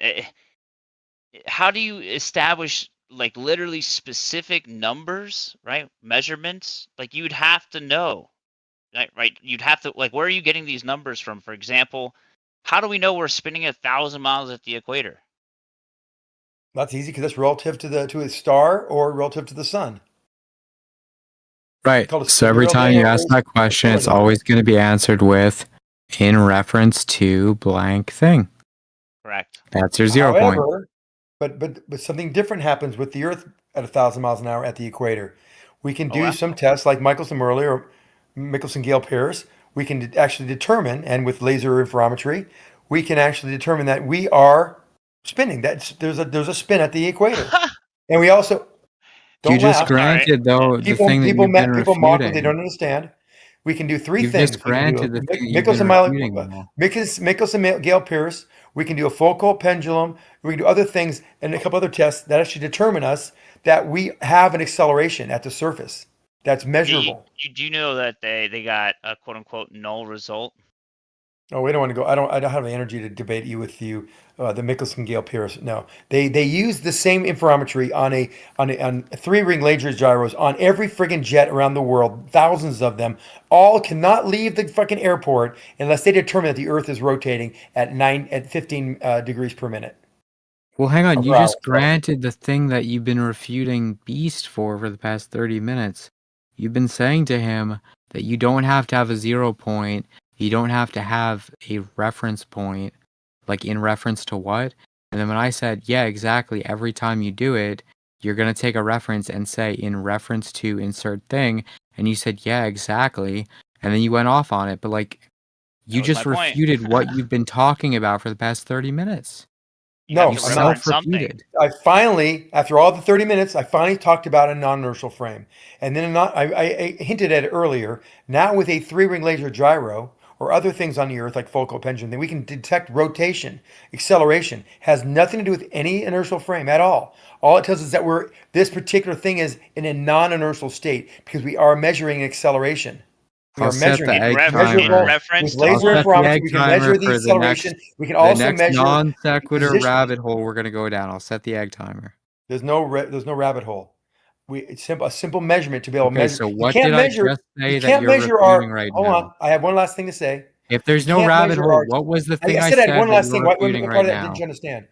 H: how do you establish like literally specific numbers, right? Measurements? Like you'd have to know. Right? You'd have to like where are you getting these numbers from? For example, how do we know we're spinning 1,000 miles at the equator?
G: That's easy because that's relative to a star or relative to the sun.
I: Right.
G: Called a
I: So every
G: sidereal
I: time
G: day
I: you
G: or
I: ask that question, it's
G: solar day.
I: always going to be answered with in reference to blank thing.
H: Correct.
I: That's your 0 point.
G: However, but something different happens with the Earth at 1,000 miles an hour at the equator. We can do
H: yeah?
G: some tests like Michelson-Morley or Michelson-Gale-Pierce. We can actually determine, and with laser interferometry, we can actually determine that we are spinning. There's a spin at the equator, and we also don't
I: You just
G: laugh.
I: granted, though, the thing that you've been
G: People mock what they
I: refuting.
G: don't understand. We can do three
I: You've
G: things.
I: just
G: We can do
I: granted the thing that you've been
G: Michelson
I: refuting. Though.
G: Michelson-Gale-Pierce. We can do a focal pendulum. We can do other things and a couple other tests that actually determine us that we have an acceleration at the surface that's measurable.
H: Do you know that they got a quote unquote null result?
G: Oh, we don't want to go. I don't have the energy to debate you with you. The Michelson-Gale-Pierce. No, they use the same interferometry on a 3-ring laser gyros on every friggin' jet around the world. Thousands of them. All cannot leave the fucking airport unless they determine that the Earth is rotating at 15 degrees per minute.
I: Well, hang on.
G: Or
I: You
G: per
I: just
G: hour.
I: granted the thing that you've been refuting Beast for the past 30 minutes. You've been saying to him that you don't have to have a 0 point. You don't have to have a reference point, like in reference to what? And then when I said, yeah, exactly, every time you do it, you're going to take a reference and say in reference to insert thing. And you said, yeah, exactly. And then you went off on it. But like, you just refuted what you've been talking about for the past 30 minutes.
G: No,
H: You
G: I'm not.
I: Self-refuted.
G: I finally, after all the 30 minutes, I finally talked about a non-inertial frame. And then I hinted at it earlier. Now with a 3-ring laser gyro or other things on the Earth like focal pendulum, that we can detect rotation, acceleration. Has nothing to do with any inertial frame at all. All it tells us that this particular thing is in a non-inertial state because we are measuring acceleration. We
I: I'll
G: are
I: set the
G: measuring
I: egg
G: it. Measurable
I: timer.
G: with laser
I: I'll set the
G: interferometry.
I: egg
G: We can
I: timer
G: measure the
I: for
G: acceleration. We can
I: the
G: also
I: next
G: measure
I: non sequitur
G: position.
I: rabbit hole we're going to go down. I'll set the egg timer.
G: There's no rabbit hole. It's a simple measurement to be able to measure.
I: So
G: You
I: what
G: can't
I: did I
G: measure.
I: just say
G: You
I: that
G: can't
I: you're
G: measure
I: refuting right
G: Hold
I: now?
G: on, I have one last thing to say.
I: If there's
G: You
I: no
G: can't
I: rabbit
G: measure
I: hole, what was the thing I
G: said I
I: said
G: had one
I: that
G: last
I: you're
G: thing. What
I: refuting
G: part
I: right
G: of that didn't
I: now?
G: you understand?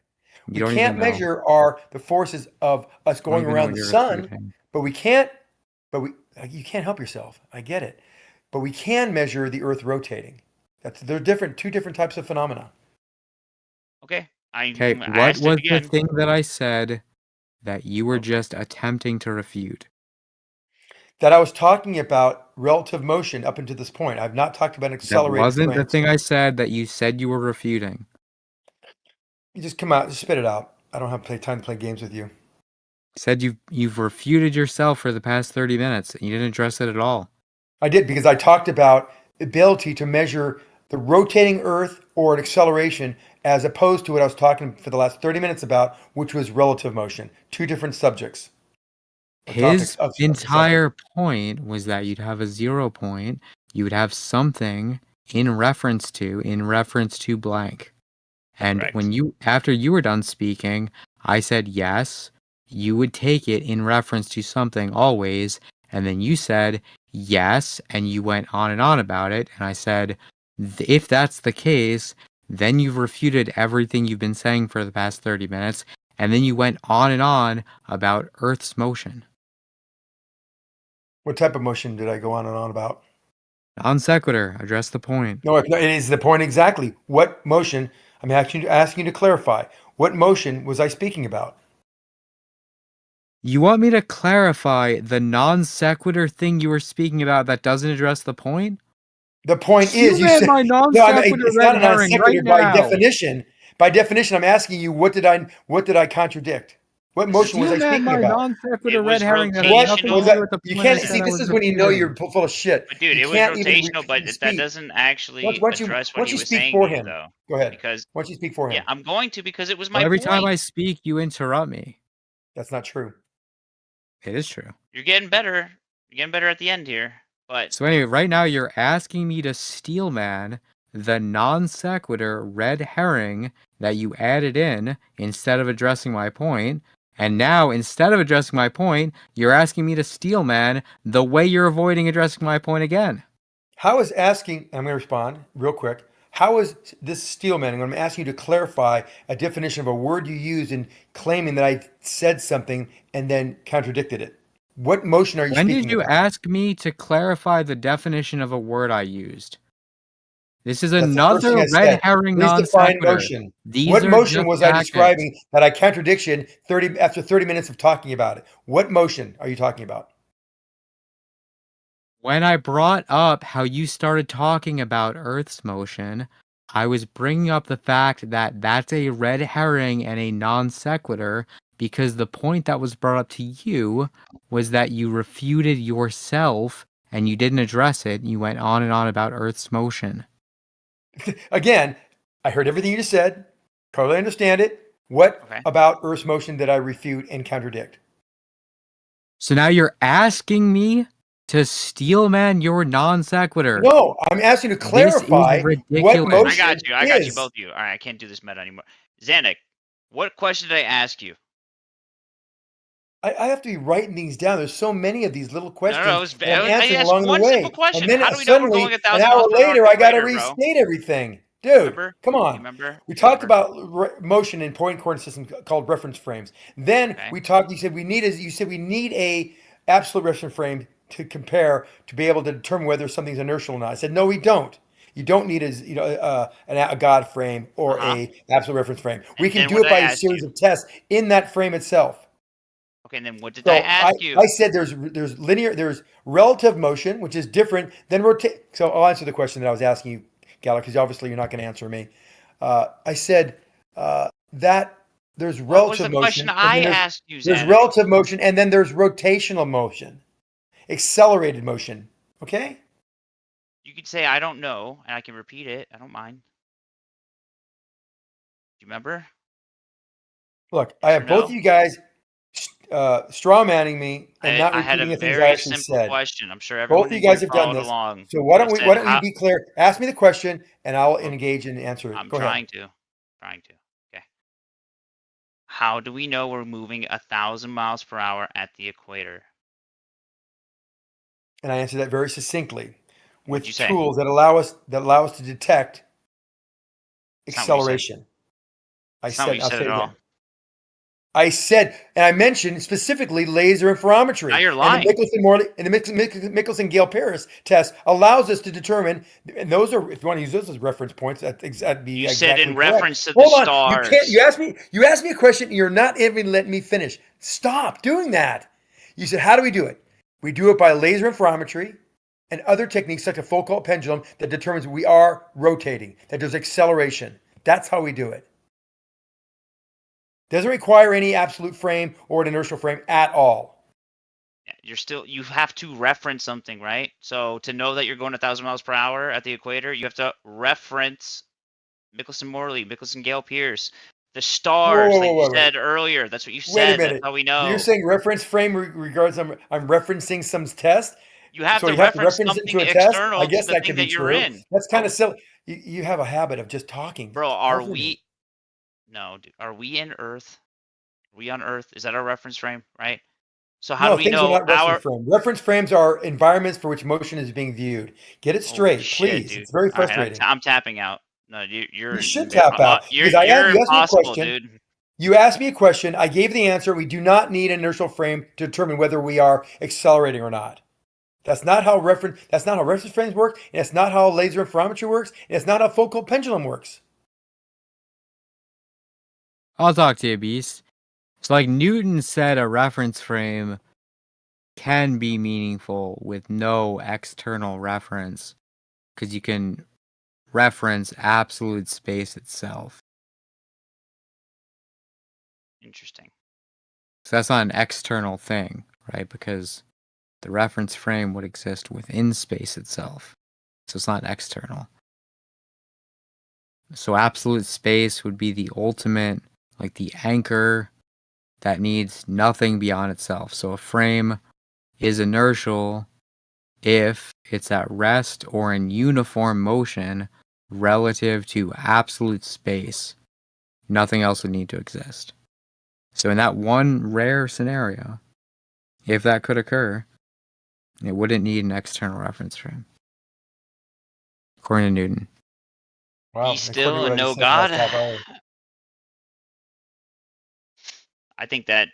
I: You
G: We
I: don't
G: can't
I: even know.
G: measure the forces of us
I: I don't
G: going
I: even know
G: around
I: what
G: the
I: you're
G: sun,
I: refuting.
G: but we can't. You can't help yourself. I get it, but we can measure the Earth rotating. They're different. Two different types of phenomena.
H: Okay.
I: Okay,
H: I
I: what
H: asked it
I: was the
H: again.
I: thing that I said that you were just attempting to refute?
G: That I was talking about relative motion up until this point. I've not talked about
I: That
G: accelerated
I: wasn't the
G: frames.
I: thing I said that you said you were refuting.
G: You just come out, just spit it out. I don't have time to play games with you.
I: You said you've refuted yourself for the past 30 minutes and you didn't address it at all.
G: I did because I talked about the ability to measure the rotating Earth or an acceleration as opposed to what I was talking for the last 30 minutes about, which was relative motion. Two different subjects.
I: His
G: of assessment.
I: entire point was that you'd have a 0 point, you would have something in reference to blank. And
H: Correct.
I: when after you were done speaking, I said yes, you would take it in reference to something always, and then you said yes, and you went on and on about it, and I said, if that's the case, then you've refuted everything you've been saying for the past 30 minutes, and then you went on and on about Earth's motion.
G: What type of motion did I go on and on about?
I: Non sequitur, address the point.
G: No, it is the point exactly. What motion? I'm asking you to clarify. What motion was I speaking about?
I: You want me to clarify the non sequitur thing you were speaking about that doesn't address the point?
G: The point is, you
I: Man,
G: said
I: my non
G: no.
I: sequitur
G: It's
I: red
G: not a non
I: herring
G: sequitur
I: right
G: by
I: now.
G: definition. By definition, I'm asking you, what did I contradict? What motion was I
I: Man,
G: speaking
I: my
G: about?
I: non sequitur
H: It was
I: red herring that has
G: What
I: nothing
G: was
I: to
H: rotational.
I: do
G: that?
I: with the
G: You
I: point I
G: can't
I: said
G: see.
I: I
G: This
I: was
G: is when you know
I: refuting.
G: you're full of shit.
H: But dude,
G: You
H: it was
G: can't even
H: rotational, but that
G: speak.
H: doesn't actually
G: Why don't you
H: address
G: why
H: what
G: don't
H: he
G: you
H: was
G: speak
H: saying
G: for
H: to you,
G: him?
H: though.
G: Go ahead.
H: Because
G: Why don't you speak for him?
H: yeah, I'm going to because it was
I: Well,
H: my
I: every time
H: point.
I: I speak, you interrupt me.
G: That's not true.
I: It is true.
H: You're getting better. You're getting better at the end here. But
I: So anyway, right now you're asking me to steel man the non sequitur red herring that you added in instead of addressing my point. And now, instead of addressing my point, you're asking me to steel man the way you're avoiding addressing my point again.
G: How is asking? I'm going to respond real quick. How is this steelmanning? I'm asking you to clarify a definition of a word you used in claiming that I said something and then contradicted it. What motion are you
I: When did
G: speaking
I: you
G: about?
I: ask me to clarify the definition of a word I used? This is
G: That's the first thing
I: another
G: I
I: red
G: said.
I: herring
G: Please
I: non
G: define
I: sequitur.
G: motion.
I: These
G: What
I: are
G: motion
I: just
G: was I
I: tactics.
G: describing that I contradiction after 30 minutes of talking about it? What motion are you talking about?
I: When I brought up how you started talking about Earth's motion, I was bringing up the fact that that's a red herring and a non sequitur because the point that was brought up to you was that you refuted yourself and you didn't address it. You went on and on about Earth's motion.
G: Again, I heard everything you just said. Totally understand it. What
H: okay.
G: about Earth's motion did I refute and contradict?
I: So now you're asking me to steelman your non sequitur.
G: No, I'm asking you to
I: This is
G: clarify what
I: ridiculous.
G: motion
H: I got you,
G: is.
H: both of you. All right, I can't do this meta anymore. Zanick, what question did I ask you?
G: I have to be writing these down. There's so many of these little questions
H: I
G: that I'm answering
H: asked
G: along the
H: one simple
G: way.
H: question.
G: And then
H: How do we know we're
G: suddenly,
H: going
G: an
H: 1,000
G: hour
H: miles per hour at
G: later,
H: the
G: I got to
H: equator, bro?
G: restate everything. Dude,
H: Remember?
G: come
H: You
G: on.
H: remember?
G: We
H: You
G: talked
H: remember?
G: about motion in point coordinate system called reference frames. Then
H: Okay.
G: we talked. You said we need a absolute reference frame to compare to be able to determine whether something's inertial or not. I said no, we don't. You don't need a God frame or a absolute reference frame. We
H: And
G: can
H: then
G: do
H: what
G: it
H: did I
G: by a
H: ask
G: series
H: you?
G: of tests in that frame itself.
H: Okay, and then what did I
G: So
H: ask you?
G: I said there's linear, there's relative motion, which is different than rotate. So I'll answer the question that I was asking you, Galley, because obviously you're not going to answer me. I said that there's
H: What was the
G: relative
H: question
G: motion, and
H: I
G: then
H: asked you,
G: there's
H: Zanick?
G: relative motion, and then there's rotational motion, accelerated motion. Okay.
H: You could say I don't know, and I can repeat it. I don't mind. Do you remember?
G: Look, I
H: Yes or
G: have both of
H: no?
G: you guys straw manning me and not
H: I had a
G: repeating the things I
H: very
G: actually
H: simple
G: said.
H: question. I'm sure
G: Both
H: everyone
G: of you
H: in here
G: guys have done
H: followed
G: this.
H: along.
G: So why
H: I
G: don't
H: said,
G: you be clear? Ask me the question and I'll
H: Well,
G: engage and answer it.
H: I'm
G: Go ahead.
H: trying to. Okay. How do we know we're moving 1,000 miles per hour at the equator?
G: And I answered that very succinctly
H: What'd you
G: with
H: say?
G: tools that allow us to detect
H: That's not what you said.
G: acceleration.
H: That's not what you
G: I'll
H: said
G: say
H: at
G: it
H: all.
G: again. I said, and I mentioned specifically laser interferometry.
H: Now you're
G: And
H: lying.
G: the Michelson-Gale-Paris test allows us to determine, and those are, if you want to use those as reference points, that'd be
H: You
G: exactly
H: said in
G: correct.
H: reference to the
G: Hold on,
H: stars.
G: you asked me a question, and you're not even letting me finish. Stop doing that. You said, how do we do it? We do it by laser interferometry and other techniques such as Foucault pendulum that determines we are rotating, that there's acceleration. That's how we do it. Doesn't require any absolute frame or an inertial frame at all.
H: You have to reference something, right? So to know that you're going 1,000 miles per hour at the equator, you have to reference Michelson-Morley, Michelson-Gale-Pierce. The stars, like you
G: whoa.
H: said earlier. That's what you
G: Wait a
H: said. That's
G: minute.
H: how we
G: So you're
H: know.
G: saying reference frame regards I'm referencing some test?
H: You have
G: So
H: to
G: you have to
H: reference
G: reference it
H: something
G: to a test? I
H: external to
G: guess
H: the
G: that
H: thing
G: could be
H: that you're
G: true.
H: in.
G: That's kind
H: Bro,
G: of silly. You have a habit of just talking
H: bro, are
G: over me.
H: we? No, dude. Are we in Earth? Are we on Earth? Is that our reference frame, right? So how do
G: No,
H: we
G: things are
H: know
G: not reference
H: our?
G: frames. Reference frames are environments for which motion is being viewed. Get it
H: Holy
G: straight,
H: shit,
G: please.
H: dude.
G: It's very
H: All right,
G: frustrating.
H: I'm tapping out. No,
G: You should tap out because
H: you're
G: you asked me a
H: impossible,
G: question.
H: dude.
G: You asked me a question. I gave the answer. We do not need an inertial frame to determine whether we are accelerating or not. That's not how reference frames work, and it's not how laser interferometry works, and it's not how Foucault pendulum works.
I: I'll talk to you, Beast. So, like Newton said, a reference frame can be meaningful with no external reference because you can reference absolute space itself.
H: Interesting.
I: So that's not an external thing, right? Because the reference frame would exist within space itself. So it's not external. So absolute space would be the ultimate, like the anchor that needs nothing beyond itself. So a frame is inertial if it's at rest or in uniform motion relative to absolute space. Nothing else would need to exist. So in that one rare scenario, if that could occur, it wouldn't need an external reference frame, according to Newton.
G: Wow,
H: He's
G: according to
H: still a
G: what I
H: no
G: just said last
H: god.
G: half hour.
H: I think that.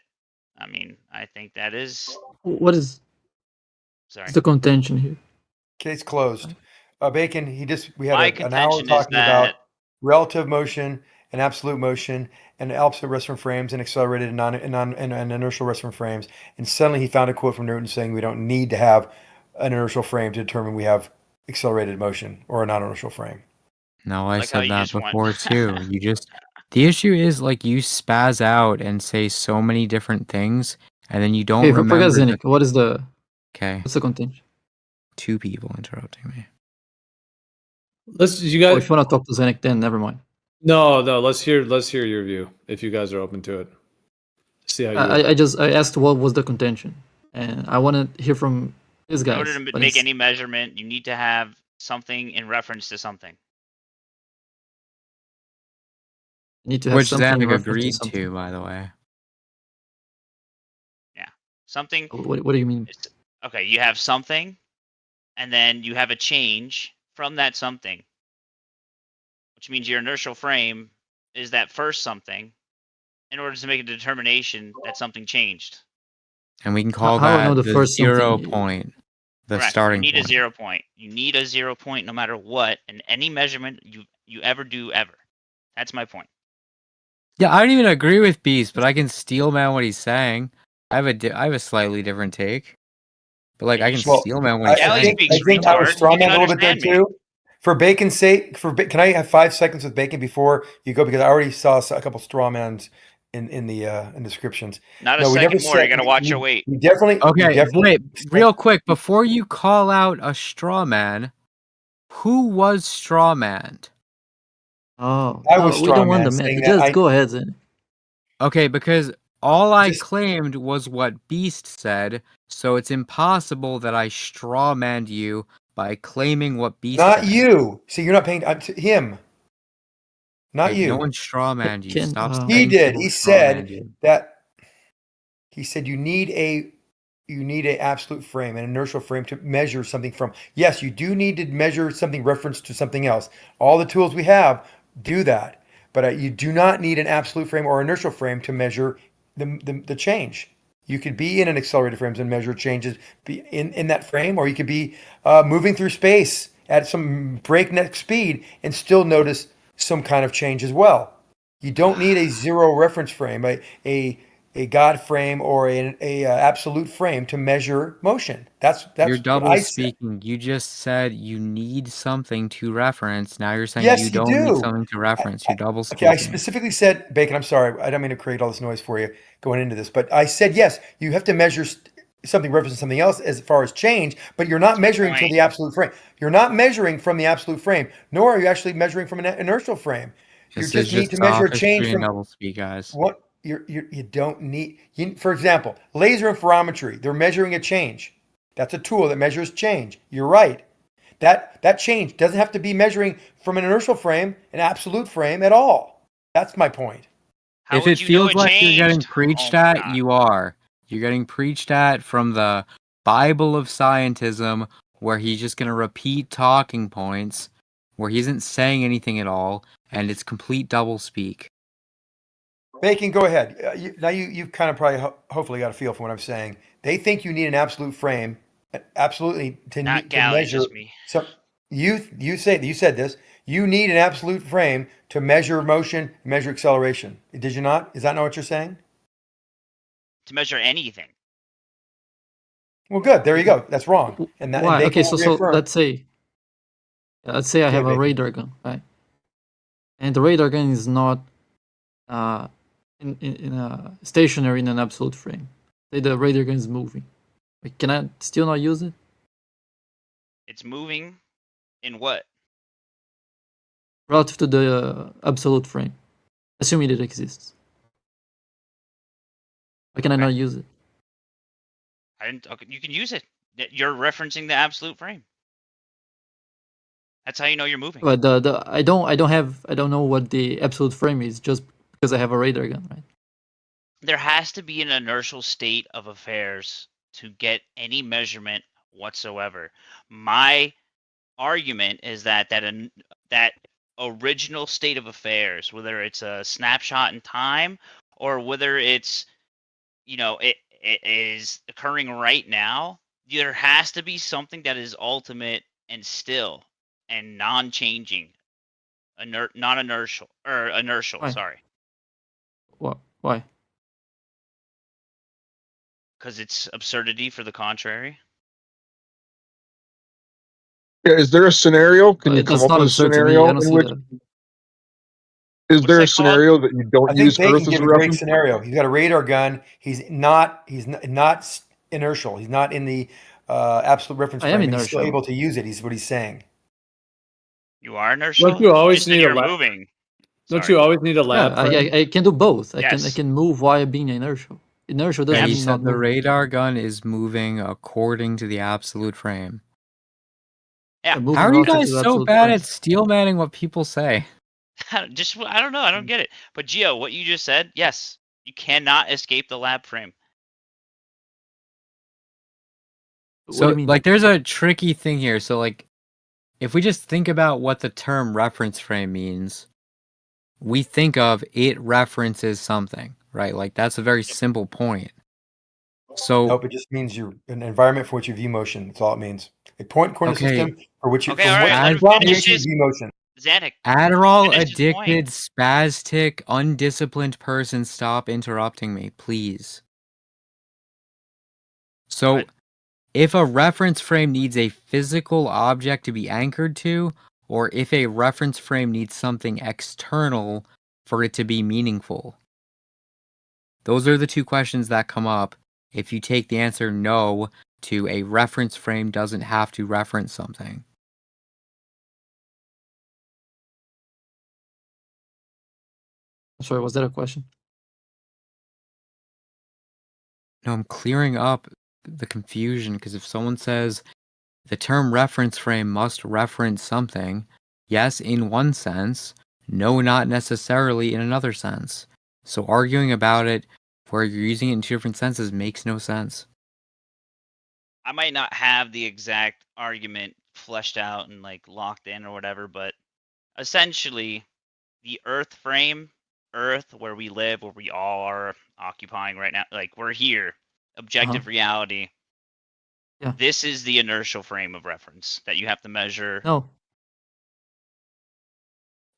H: I think that is.
B: What is
H: Sorry.
B: the contention here?
G: Case closed. Bacon, we
H: My
G: had an hour
H: contention is
G: talking about
H: that
G: relative motion and absolute motion and absolute rest frames and accelerated and inertial rest frames. And suddenly he found a quote from Newton saying we don't need to have an inertial frame to determine we have accelerated motion or a non-inertial frame.
I: No, I
H: like how
I: said
H: you
I: that
H: just went.
I: before too. The issue is like you spaz out and say so many different things, and then you don't
B: Okay, forget
I: remember.
B: Zanick. What's the contention?
I: Two people interrupting me.
C: You
B: Oh,
C: guys.
B: if you want to talk to Zanick, then never mind.
C: No. Let's hear your view if you guys are open to it. See how you.
B: I asked what was the contention, and I want to hear from this
H: In
B: guy.
H: order to make any measurement, you need to have something in reference to something.
B: Need to have
I: Which
B: something in
I: Zanick
B: reference to
I: agreed
B: something.
I: to, by the way.
H: Yeah, something.
B: What do you mean?
H: Okay, you have something, and then you have a change from that something, which means your inertial frame is that first something in order to make a determination that something changed.
I: And we can call
B: How do I know
I: that
B: the
I: the
B: first
I: 0
B: something?
I: point, the
H: Correct.
I: starting
H: You need
I: point.
H: a 0 point. You need a 0 point no matter what, in any measurement you ever do ever. That's my point.
I: Yeah, I don't even agree with Beast, but I can steel man what he's saying. I have a slightly different take, but like
H: Yeah,
I: I
H: you
I: can
H: speak-
I: steel man what he's
H: Galley
I: saying.
H: speaks
G: I think I was
H: retard. You can
G: strawman a little bit there
H: understand me.
G: too. For Bacon's sake, can I have 5 seconds with Bacon before you go? Because I already saw a couple strawmans in the descriptions.
H: Not a
G: No, we never
H: second more. You
G: said.
H: got to watch your weight.
G: We definitely.
I: Okay, wait,
G: said-
I: real quick, before you call out a straw man, who was straw manned?
B: Oh,
G: I was
B: we don't want
G: strawman
B: the
G: saying
B: man.
G: that
B: Just go ahead, Zanick.
I: Okay, because all I
G: Just-
I: claimed was what Beast said, so it's impossible that I straw manned you by claiming what Beast
G: Not
I: said.
G: you. See, you're not paying him. Not
I: Okay,
G: you.
I: no one straw manned you. Stop
G: He
I: saying
G: did.
I: people
G: He
I: straw manned
G: said
I: you.
G: that. He said you need a absolute frame, an inertial frame to measure something from. Yes, you do need to measure something reference to something else. All the tools we have do that, but you do not need an absolute frame or inertial frame to measure the change. You could be in an accelerated frames and measure changes in that frame, or you could be moving through space at some breakneck speed and still notice some kind of change as well. You don't need a zero reference frame, a God frame or a absolute frame to measure motion. That's
I: You're
G: what
I: double
G: I said.
I: speaking. You just said you need something to reference. Now you're saying
G: Yes,
I: you
G: you
I: don't need
G: do.
I: something to reference. You're double
G: Okay, I
I: speaking.
G: specifically said, Bacon, I'm sorry. I don't mean to create all this noise for you going into this, but I said, yes, you have to measure something referencing something else as far as change, but you're not measuring from the absolute frame. You're not measuring from the absolute frame, nor are you actually measuring from an inertial frame. You
I: This
G: just
I: is
G: need
I: just
G: to measure a change
I: sophistry and
G: from
I: doublespeak, guys.
G: what you don't need. For example, laser interferometry. They're measuring a change. That's a tool that measures change. You're right. That change doesn't have to be measuring from an inertial frame, an absolute frame at all. That's my point.
H: How
I: If
H: would
I: it
H: you know
I: feels
H: it
I: like you're getting
H: changed?
I: preached
H: Oh my
I: at,
H: god.
I: you are. You're getting preached at from the Bible of scientism, where he's just going to repeat talking points, where he isn't saying anything at all, and it's complete doublespeak.
G: Bacon, go ahead. You've kind of probably hopefully got a feel for what I'm saying. They think you need an absolute frame, absolutely to
H: Not
G: to
H: Galley,
G: measure.
H: just me.
G: So you said this. You need an absolute frame to measure motion, measure acceleration. Did you not? Is that not what you're saying?
H: To measure anything.
G: Well, good. There you go. That's wrong. And
B: Why?
G: Bacon
B: Okay,
G: will
B: so
G: reaffirm.
B: let's say I
G: Go
B: have
G: ahead,
B: a
G: Bacon.
B: radar gun, right? And the radar gun is not uh, in a stationary in an absolute frame. Say the radar gun is moving. Like, can I still not use it?
H: It's moving in what?
B: Relative to the absolute frame, assuming it exists. Why can I not use it?
H: Okay, you can use it. You're referencing the absolute frame. That's how you know you're moving.
B: But I don't know what the absolute frame is just because I have a radar gun, right?
H: There has to be an inertial state of affairs to get any measurement whatsoever. My argument is that that original state of affairs, whether it's a snapshot in time or whether it's it is occurring right now, there has to be something that is ultimate and still and non-changing, non-inertial or inertial.
B: Why?
H: Sorry,
B: Why?
H: because it's absurdity for the contrary.
K: Yeah, is there a scenario? Can you come
B: That's
K: up
B: not
K: with a
B: absurd to me. I
K: scenario
B: don't
K: in
B: see
K: which
B: that.
K: is
H: What's
K: there a
H: that called?
K: scenario that you don't
G: I think
K: use
G: Bacon
K: Earth as
G: gave
K: a
G: a great
K: reference?
G: scenario. He's got a radar gun. He's not inertial. He's not in the absolute reference
B: I am
G: frame, and he's still
B: inertial.
G: able to use it. He's what he's saying.
H: You are inertial.
C: Don't you always
H: just said
C: need a
H: you're
C: lab?
H: moving.
C: Don't
H: Sorry.
C: you always need a
B: Yeah,
C: lab frame?
B: I can do both. I
H: Yes.
B: can move while being inertial. Inertial
I: Yeah,
B: doesn't
I: he
B: mean not
I: said the
B: moving.
I: radar gun is moving according to the absolute frame.
H: Yeah.
B: Moving
I: How are you
B: relative to
I: guys
B: the
I: so
B: absolute
I: bad
B: frame.
I: at steelmanning what people say?
H: I don't know. I don't get it. But Gio, what you just said, yes, you cannot escape the lab frame.
B: What do
I: So,
B: you mean?
I: like, there's a tricky thing here. So, like, if we just think about what the term reference frame means, we think of it references something, right? Like, that's a very simple point. So,
G: Nope, it just means you're an environment for which you view motion. That's all it means. A point coordinate
I: Okay.
G: system for which you
H: Okay, all right. Let him
I: As
H: finish his
G: view motion.
H: Zanick.
I: Adderall
H: Finish his point.
I: addicted, spastic, undisciplined person, stop interrupting me, please. So,
H: What?
I: if a reference frame needs a physical object to be anchored to, or if a reference frame needs something external for it to be meaningful. Those are the two questions that come up if you take the answer no to a reference frame doesn't have to reference something.
B: Sorry, was that a question?
I: No, I'm clearing up the confusion because if someone says the term reference frame must reference something, yes, in one sense, no, not necessarily in another sense. So arguing about it where you're using it in two different senses makes no sense.
H: I might not have the exact argument fleshed out and like locked in or whatever, but essentially the Earth frame, Earth where we live, where we all are occupying right now, like we're here, objective reality.
B: Yeah.
H: This is the inertial frame of reference that you have to measure.
B: No.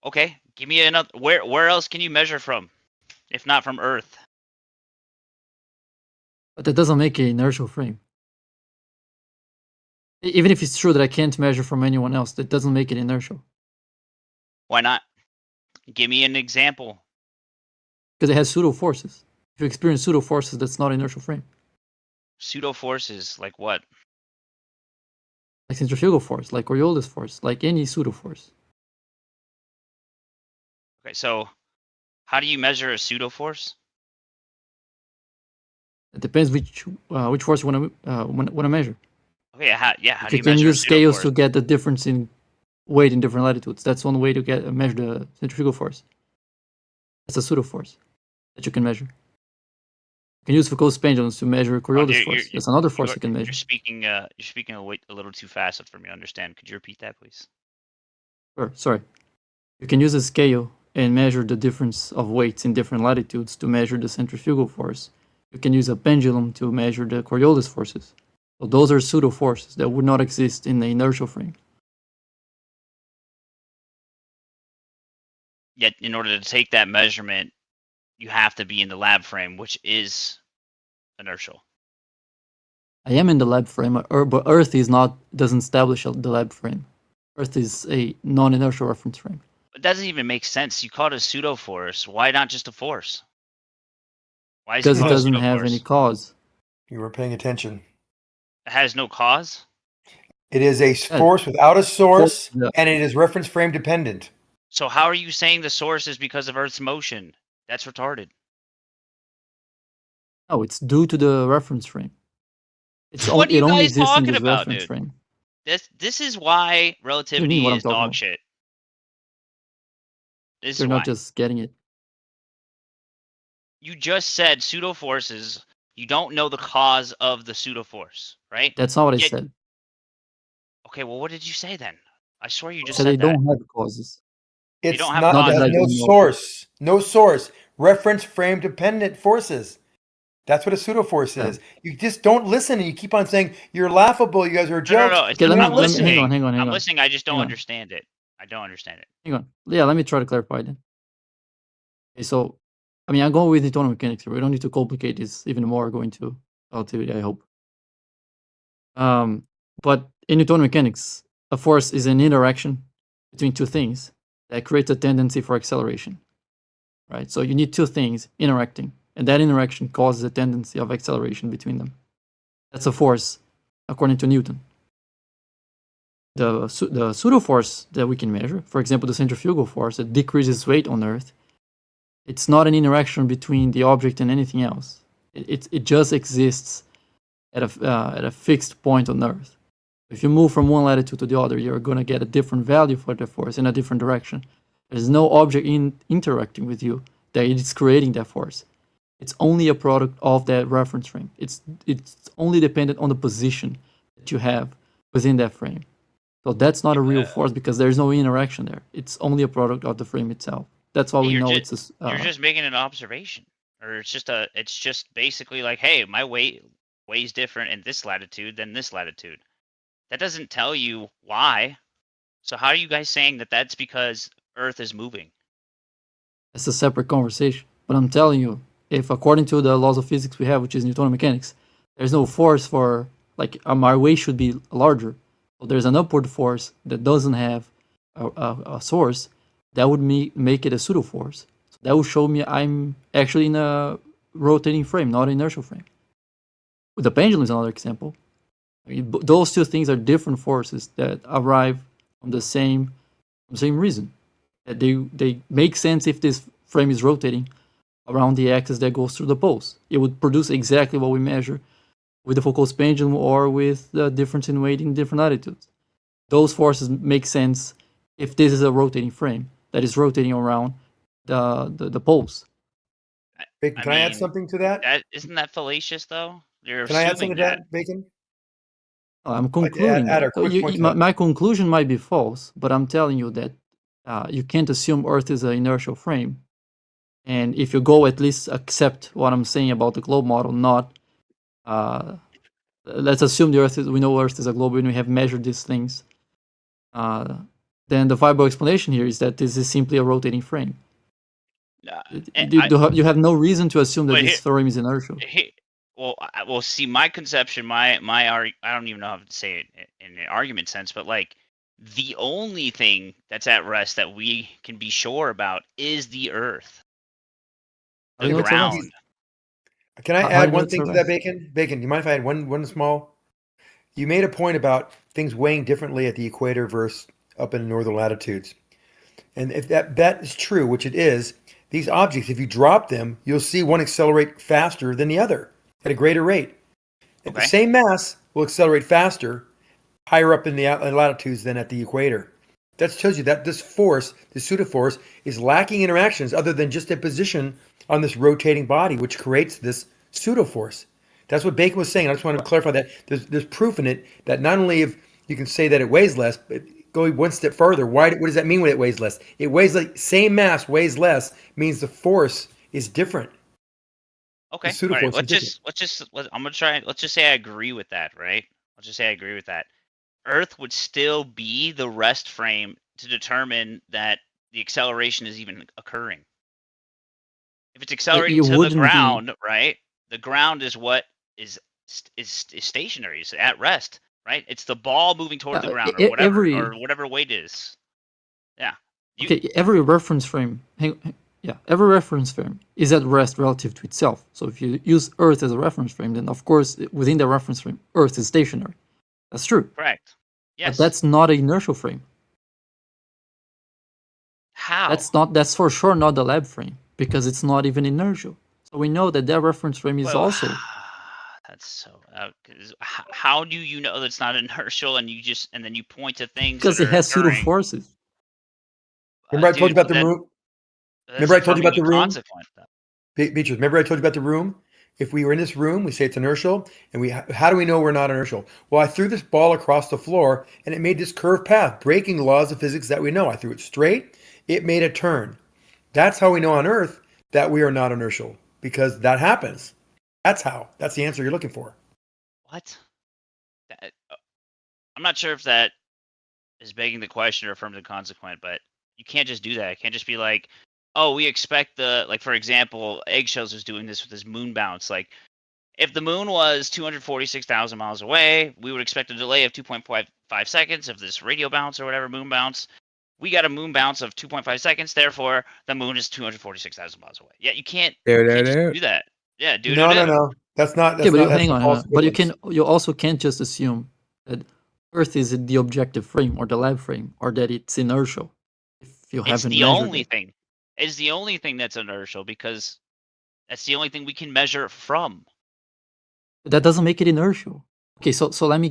H: Okay, give me another. Where else can you measure from, if not from Earth?
B: But that doesn't make an inertial frame. Even if it's true that I can't measure from anyone else, that doesn't make it inertial.
H: Why not? Give me an example.
B: Because it has pseudo forces. If you experience pseudo forces, that's not inertial frame.
H: Pseudo forces, like what?
B: Like centrifugal force, like Coriolis force, like any pseudo force.
H: Okay, so how do you measure a pseudo force?
B: It depends which force you want to measure.
H: Okay, how do you
B: You can
H: measure a
B: use
H: pseudo
B: scales
H: force?
B: to get the difference in weight in different latitudes. That's one way to measure the centrifugal force. It's a pseudo force that you can measure. You can use Foucault's pendulums to measure Coriolis force. That's another force you can measure.
H: You're speaking a little too fast for me to understand. Could you repeat that, please?
B: Sure, sorry. You can use a scale and measure the difference of weights in different latitudes to measure the centrifugal force. You can use a pendulum to measure the Coriolis forces. So those are pseudo forces that would not exist in the inertial frame.
H: Yet, in order to take that measurement, you have to be in the lab frame, which is inertial.
B: I am in the lab frame, but Earth doesn't establish the lab frame. Earth is a non-inertial reference frame.
H: It doesn't even make sense. You call it a pseudo force. Why not just a force? Why is
B: Because it
H: called a
B: doesn't
H: pseudo
B: have
H: force?
B: any cause.
G: You were paying attention.
H: It has no cause.
G: It is a force without a source,
B: Yeah.
G: and it is reference frame dependent.
H: So how are you saying the source is because of Earth's motion? That's retarded.
B: No, it's due to the reference frame.
H: What are you
B: it only
H: guys
B: exists in
H: talking
B: this
H: about,
B: reference
H: dude?
B: frame.
H: This is why
B: What do you mean
H: relativity
B: what I'm
H: is
B: talking
H: dog
B: about?
H: shit. This
B: You're
H: is
B: not
H: why.
B: just getting it.
H: You just said pseudo forces. You don't know the cause of the pseudo force, right?
B: That's not what I said.
H: Okay, well, what did you say then? I swear you
B: I
H: just
B: said they
H: said that.
B: don't have causes.
H: They
G: It's
H: don't have
G: not,
B: Not
G: it
B: that
H: causes.
G: has
B: I
G: no
B: don't know.
G: source. No source. Reference frame dependent forces. That's what a pseudo force
B: Yeah.
G: is. You just don't listen and you keep on saying, you're laughable, you guys are
H: No.
G: jokes.
H: It's
B: Okay,
H: not,
B: let
H: I'm
B: me
H: listening.
B: hang on.
H: I'm listening. I just don't
B: Hang on.
H: understand it. I don't understand it.
B: Hang on. Yeah, let me try to clarify then. Okay, so I mean I'm going with Newtonian mechanics here. We don't need to complicate this even more going to relativity, I hope. But in Newtonian mechanics, a force is an interaction between two things that creates a tendency for acceleration. Right? So you need two things interacting, and that interaction causes a tendency of acceleration between them. That's a force, according to Newton. The pseudo force that we can measure, for example, the centrifugal force that decreases weight on Earth, it's not an interaction between the object and anything else. It just exists at a fixed point on Earth. If you move from one latitude to the other, you're going to get a different value for the force in a different direction. There's no object interacting with you that is creating that force. It's only a product of that reference frame. It's only dependent on the position that you have within that frame. So that's not a real force because there's no interaction there. It's only a product of the frame itself. That's why we know it's a.
H: You're just making an observation, or it's just basically like, hey, my weight weighs different in this latitude than this latitude. That doesn't tell you why. So how are you guys saying that that's because Earth is moving?
B: It's a separate conversation. But I'm telling you, if according to the laws of physics we have, which is Newtonian mechanics, there's no force for like my weight should be larger. So there's an upward force that doesn't have a source that would make it a pseudo force. So that would show me I'm actually in a rotating frame, not an inertial frame. With the pendulum is another example. I mean, those two things are different forces that arrive from the same reason. That they make sense if this frame is rotating around the axis that goes through the poles. It would produce exactly what we measure with the Foucault's pendulum or with the difference in weight in different latitudes. Those forces make sense if this is a rotating frame that is rotating around the poles.
G: Bacon, can I add something to that?
H: Isn't that fallacious though? You're
G: Can I add something
H: assuming
G: to that, Bacon?
B: I'm concluding
G: add a
B: that. So
G: quick point to that.
B: my conclusion might be false, but I'm telling you that you can't assume Earth is an inertial frame. And if you go at least accept what I'm saying about the globe model, not let's assume we know Earth is a globe and we have measured these things. Then the viable explanation here is that this is simply a rotating frame. You have no reason to assume that this frame is inertial.
H: Well, see, my conception, I don't even know how to say it in an argument sense, but like the only thing that's at rest that we can be sure about is the Earth, the ground.
G: Can I add one thing to that, Bacon? Bacon, do you mind if I add one small? You made a point about things weighing differently at the equator versus up in northern latitudes. And if that is true, which it is, these objects, if you drop them, you'll see one accelerate faster than the other at a greater rate. At the
H: Okay.
G: same mass will accelerate faster higher up in the latitudes than at the equator. That tells you that this force, this pseudo-force, is lacking interactions other than just a position on this rotating body, which creates this pseudo-force. That's what Bacon was saying. I just want to clarify that there's proof in it that not only if you can say that it weighs less, but go one step further. What does that mean when it weighs less? It weighs like same mass weighs less means the force is different.
H: Okay.
G: The pseudo-force is different.
H: I'm gonna try. Let's just say I agree with that, right? Let's just say I agree with that. Earth would still be the rest frame to determine that the acceleration is even occurring. If it's accelerating
B: You
H: to the
B: wouldn't be.
H: ground, right? The ground is what is stationary, is at rest, right? It's the ball moving toward the ground or whatever weight is. Yeah.
B: Okay, every reference frame, every reference frame is at rest relative to itself. So if you use Earth as a reference frame, then of course within the reference frame, Earth is stationary. That's true.
H: Correct. Yes.
B: But that's not an inertial frame.
H: How?
B: That's for sure not the lab frame because it's not even inertial. So we know that reference frame is also.
H: That's so. How do you know that's not inertial? And then you point to things
B: because it has pseudo forces.
G: Remember I told you about the room? Remember I told you about the room? Beatrice, remember I told you about the room? If we were in this room, we say it's inertial, and how do we know we're not inertial? Well, I threw this ball across the floor, and it made this curved path, breaking the laws of physics that we know. I threw it straight, it made a turn. That's how we know on Earth that we are not inertial, because that happens. That's how. That's the answer you're looking for.
H: What? I'm not sure if that is begging the question or affirmative consequent, but you can't just do that. It can't just be like, oh, we expect for example, Eggshells was doing this with his moon bounce. Like, if the moon was 246,000 miles away, we would expect a delay of 2.5 seconds of this radio bounce or whatever moon bounce. We got a moon bounce of 2.5 seconds, therefore the moon is 246,000 miles away. Yeah, you can't just do that. Yeah, dude.
G: No. That's not.
B: Okay, but hang on. But you also can't just assume that Earth is the objective frame or the lab frame or that it's inertial. If you haven't
H: measured it. It's the only thing that's inertial because that's the only thing we can measure from.
B: That doesn't make it inertial. Okay, so let me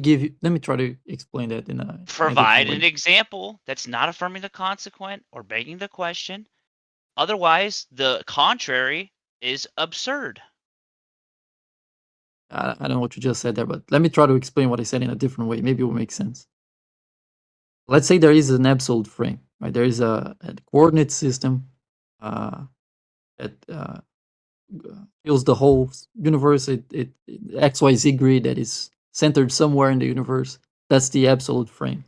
B: try to explain that in a
H: provide an example that's not affirming the consequent or begging the question. Otherwise, the contrary is absurd.
B: I don't know what you just said there, but let me try to explain what I said in a different way. Maybe it will make sense. Let's say there is an absolute frame, right? There is a coordinate system that fills the whole universe. It XYZ grid that is centered somewhere in the universe. That's the absolute frame,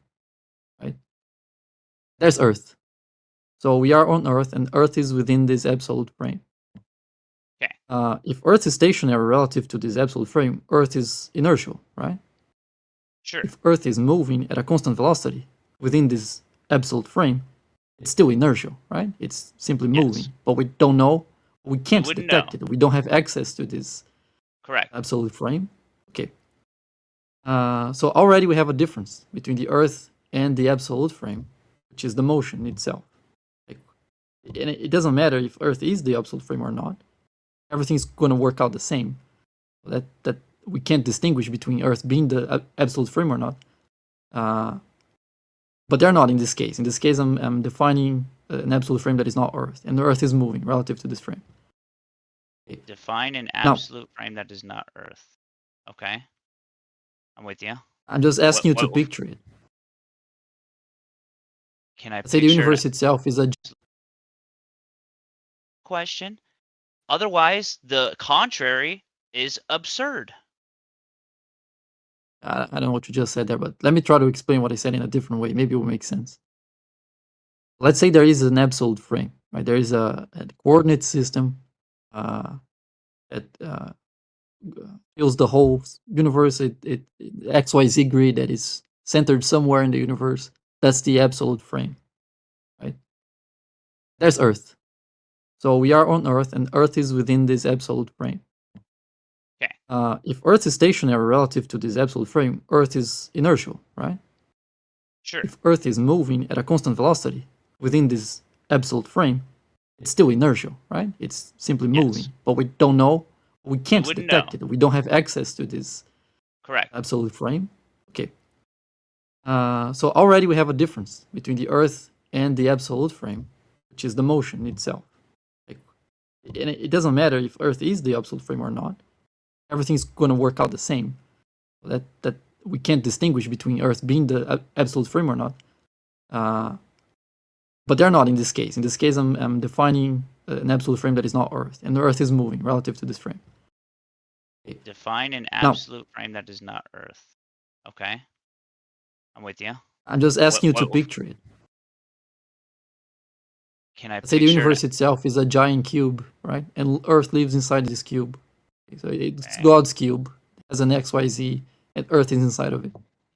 B: right? There's Earth. So we are on Earth, and Earth is within this absolute frame.
H: Okay.
B: If Earth is stationary relative to this absolute frame, Earth is inertial, right?
H: Sure.
B: If Earth is moving at a constant velocity within this absolute frame, it's still inertial, right? It's simply moving, but we don't know. We can't detect it. We don't have access to this absolute frame. Okay. So already we have a difference between the Earth and the absolute frame, which is the motion itself. And it doesn't matter if Earth is the absolute frame or not. Everything's going to work out the same. That we can't distinguish between Earth being the absolute frame or not. But they're not in this case. In this case, I'm defining an absolute frame that is not Earth, and the Earth is moving relative to this frame.
H: Okay. Define an absolute frame that is not Earth. Okay. I'm with you.
B: I'm just asking you to picture it.
H: Can I
B: say the universe itself is a
H: question? Otherwise, the contrary is absurd.
B: I don't know what you just said there, but let me try to explain what I said in a different way. Maybe it will make sense. Let's say there is an absolute frame, right? There is a coordinate system that fills the whole universe. It XYZ grid that is centered somewhere in the universe. That's the absolute frame, right? There's Earth. So we are on Earth, and Earth is within this absolute frame.
H: Okay.
B: If Earth is stationary relative to this absolute frame, Earth is inertial, right?
H: Sure.
B: If Earth is moving at a constant velocity within this absolute frame, it's still inertial, right? It's simply moving, but we don't know. We can't
H: wouldn't
B: detect
H: know.
B: it. We don't have access to this
H: Correct.
B: absolute frame. Okay. So already we have a difference between the Earth and the absolute frame, which is the motion itself. Like, and it doesn't matter if Earth is the absolute frame or not. Everything's going to work out the same. That we can't distinguish between Earth being the absolute frame or not. But they're not in this case. In this case, I'm defining an absolute frame that is not Earth, and the Earth is moving relative to this frame. Okay.
H: Define an
B: Now,
H: absolute frame that is not Earth. Okay. I'm with you.
B: I'm just asking you to picture it.
H: Can I
B: Let's say the
H: picture
B: universe
H: it?
B: itself is a giant cube, right? And Earth lives inside this cube. So it's God's cube, it has an XYZ, and Earth is inside of it.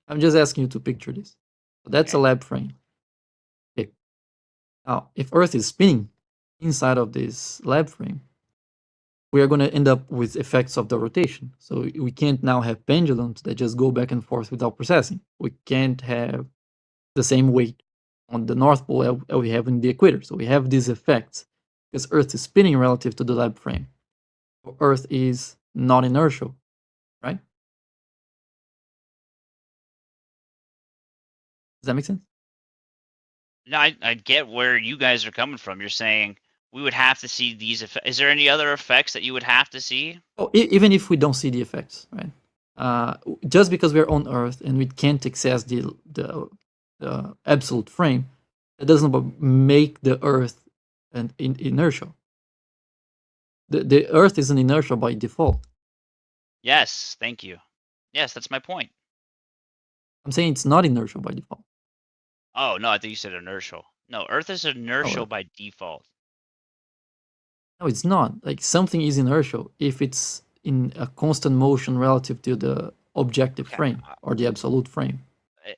B: I'm just asking you to picture this. So that's a lab frame. Okay. Now, if Earth is spinning inside of this lab frame, we are going to end up with effects of the rotation. So we can't now have pendulums that just go back and forth without processing. We can't have the same weight on the North Pole as we have in the equator. So we have these effects because Earth is spinning relative to the lab frame. Earth is not inertial, right? Does that make sense?
H: No, I get where you guys are coming from. You're saying we would have to see these effects. Is there any other effects that you would have to see?
B: Oh, even if we don't see the effects, right? Just because we're on Earth and we can't access the absolute frame, it doesn't make the Earth an inertial. The Earth is an inertial by default.
H: Yes, thank you. Yes, that's my point.
B: I'm saying it's not inertial by default.
H: Oh, no, I think you said inertial. No, Earth is inertial by default.
B: No, it's not. Like something is inertial if it's in a constant motion relative to the objective frame or the absolute frame.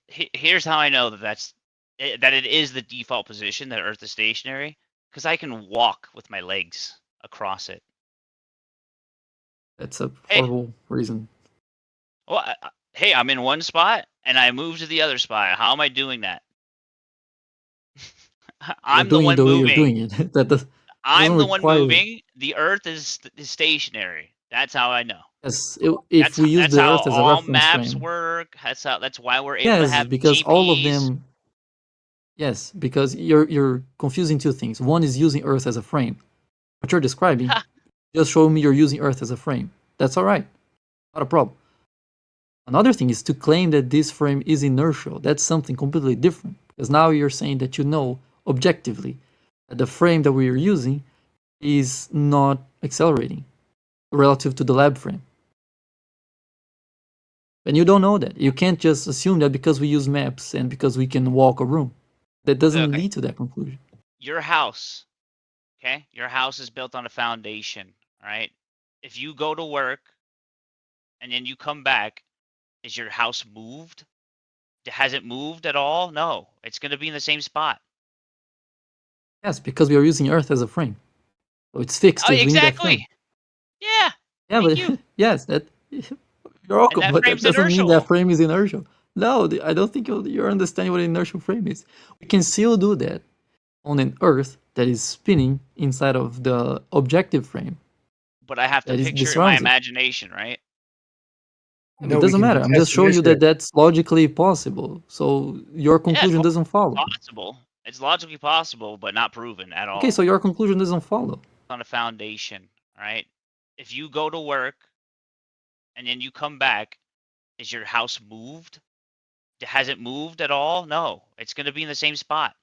H: Here's how I know that it is the default position that Earth is stationary, because I can walk with my legs across it.
B: That's a horrible reason.
H: Well, hey, I'm in one spot and I move to the other spot. How am I doing that? I'm the one moving.
B: You're doing it.
H: I'm the one moving. The Earth is stationary. That's how I know.
B: Yes, if we use the Earth as a reference frame.
H: That's how all maps work. That's why we're able to have
B: because
H: GPs.
B: all of them. Yes, because you're confusing two things. One is using Earth as a frame. What you're describing, just show me you're using Earth as a frame. That's all right, not a problem. Another thing is to claim that this frame is inertial. That's something completely different. Because now you're saying that you know objectively that the frame that we are using is not accelerating relative to the lab frame. And you don't know that. You can't just assume that because we use maps and because we can walk a room. That doesn't lead to that conclusion.
H: Your house, okay? Your house is built on a foundation, all right? If you go to work and then you come back, is your house moved? Has it moved at all? No, it's going to be in the same spot.
B: Yes, because we are using Earth as a frame. So it's fixed within that frame.
H: Yeah.
B: Yeah, but yes, that you're welcome. But that doesn't mean that frame is inertial. No, I don't think you're understanding what an inertial frame is. We can still do that on an Earth that is spinning inside of the objective frame.
H: But I have to picture it in my imagination, right?
B: No, it doesn't matter. I'm just showing you that that's logically possible. So your conclusion doesn't follow.
H: Possible. It's logically possible, but not proven at all.
B: Okay, so your conclusion doesn't follow.
H: On a foundation, right? If you go to work and then you come back, is your house moved? Has it moved at all? No, it's going to be in the same spot.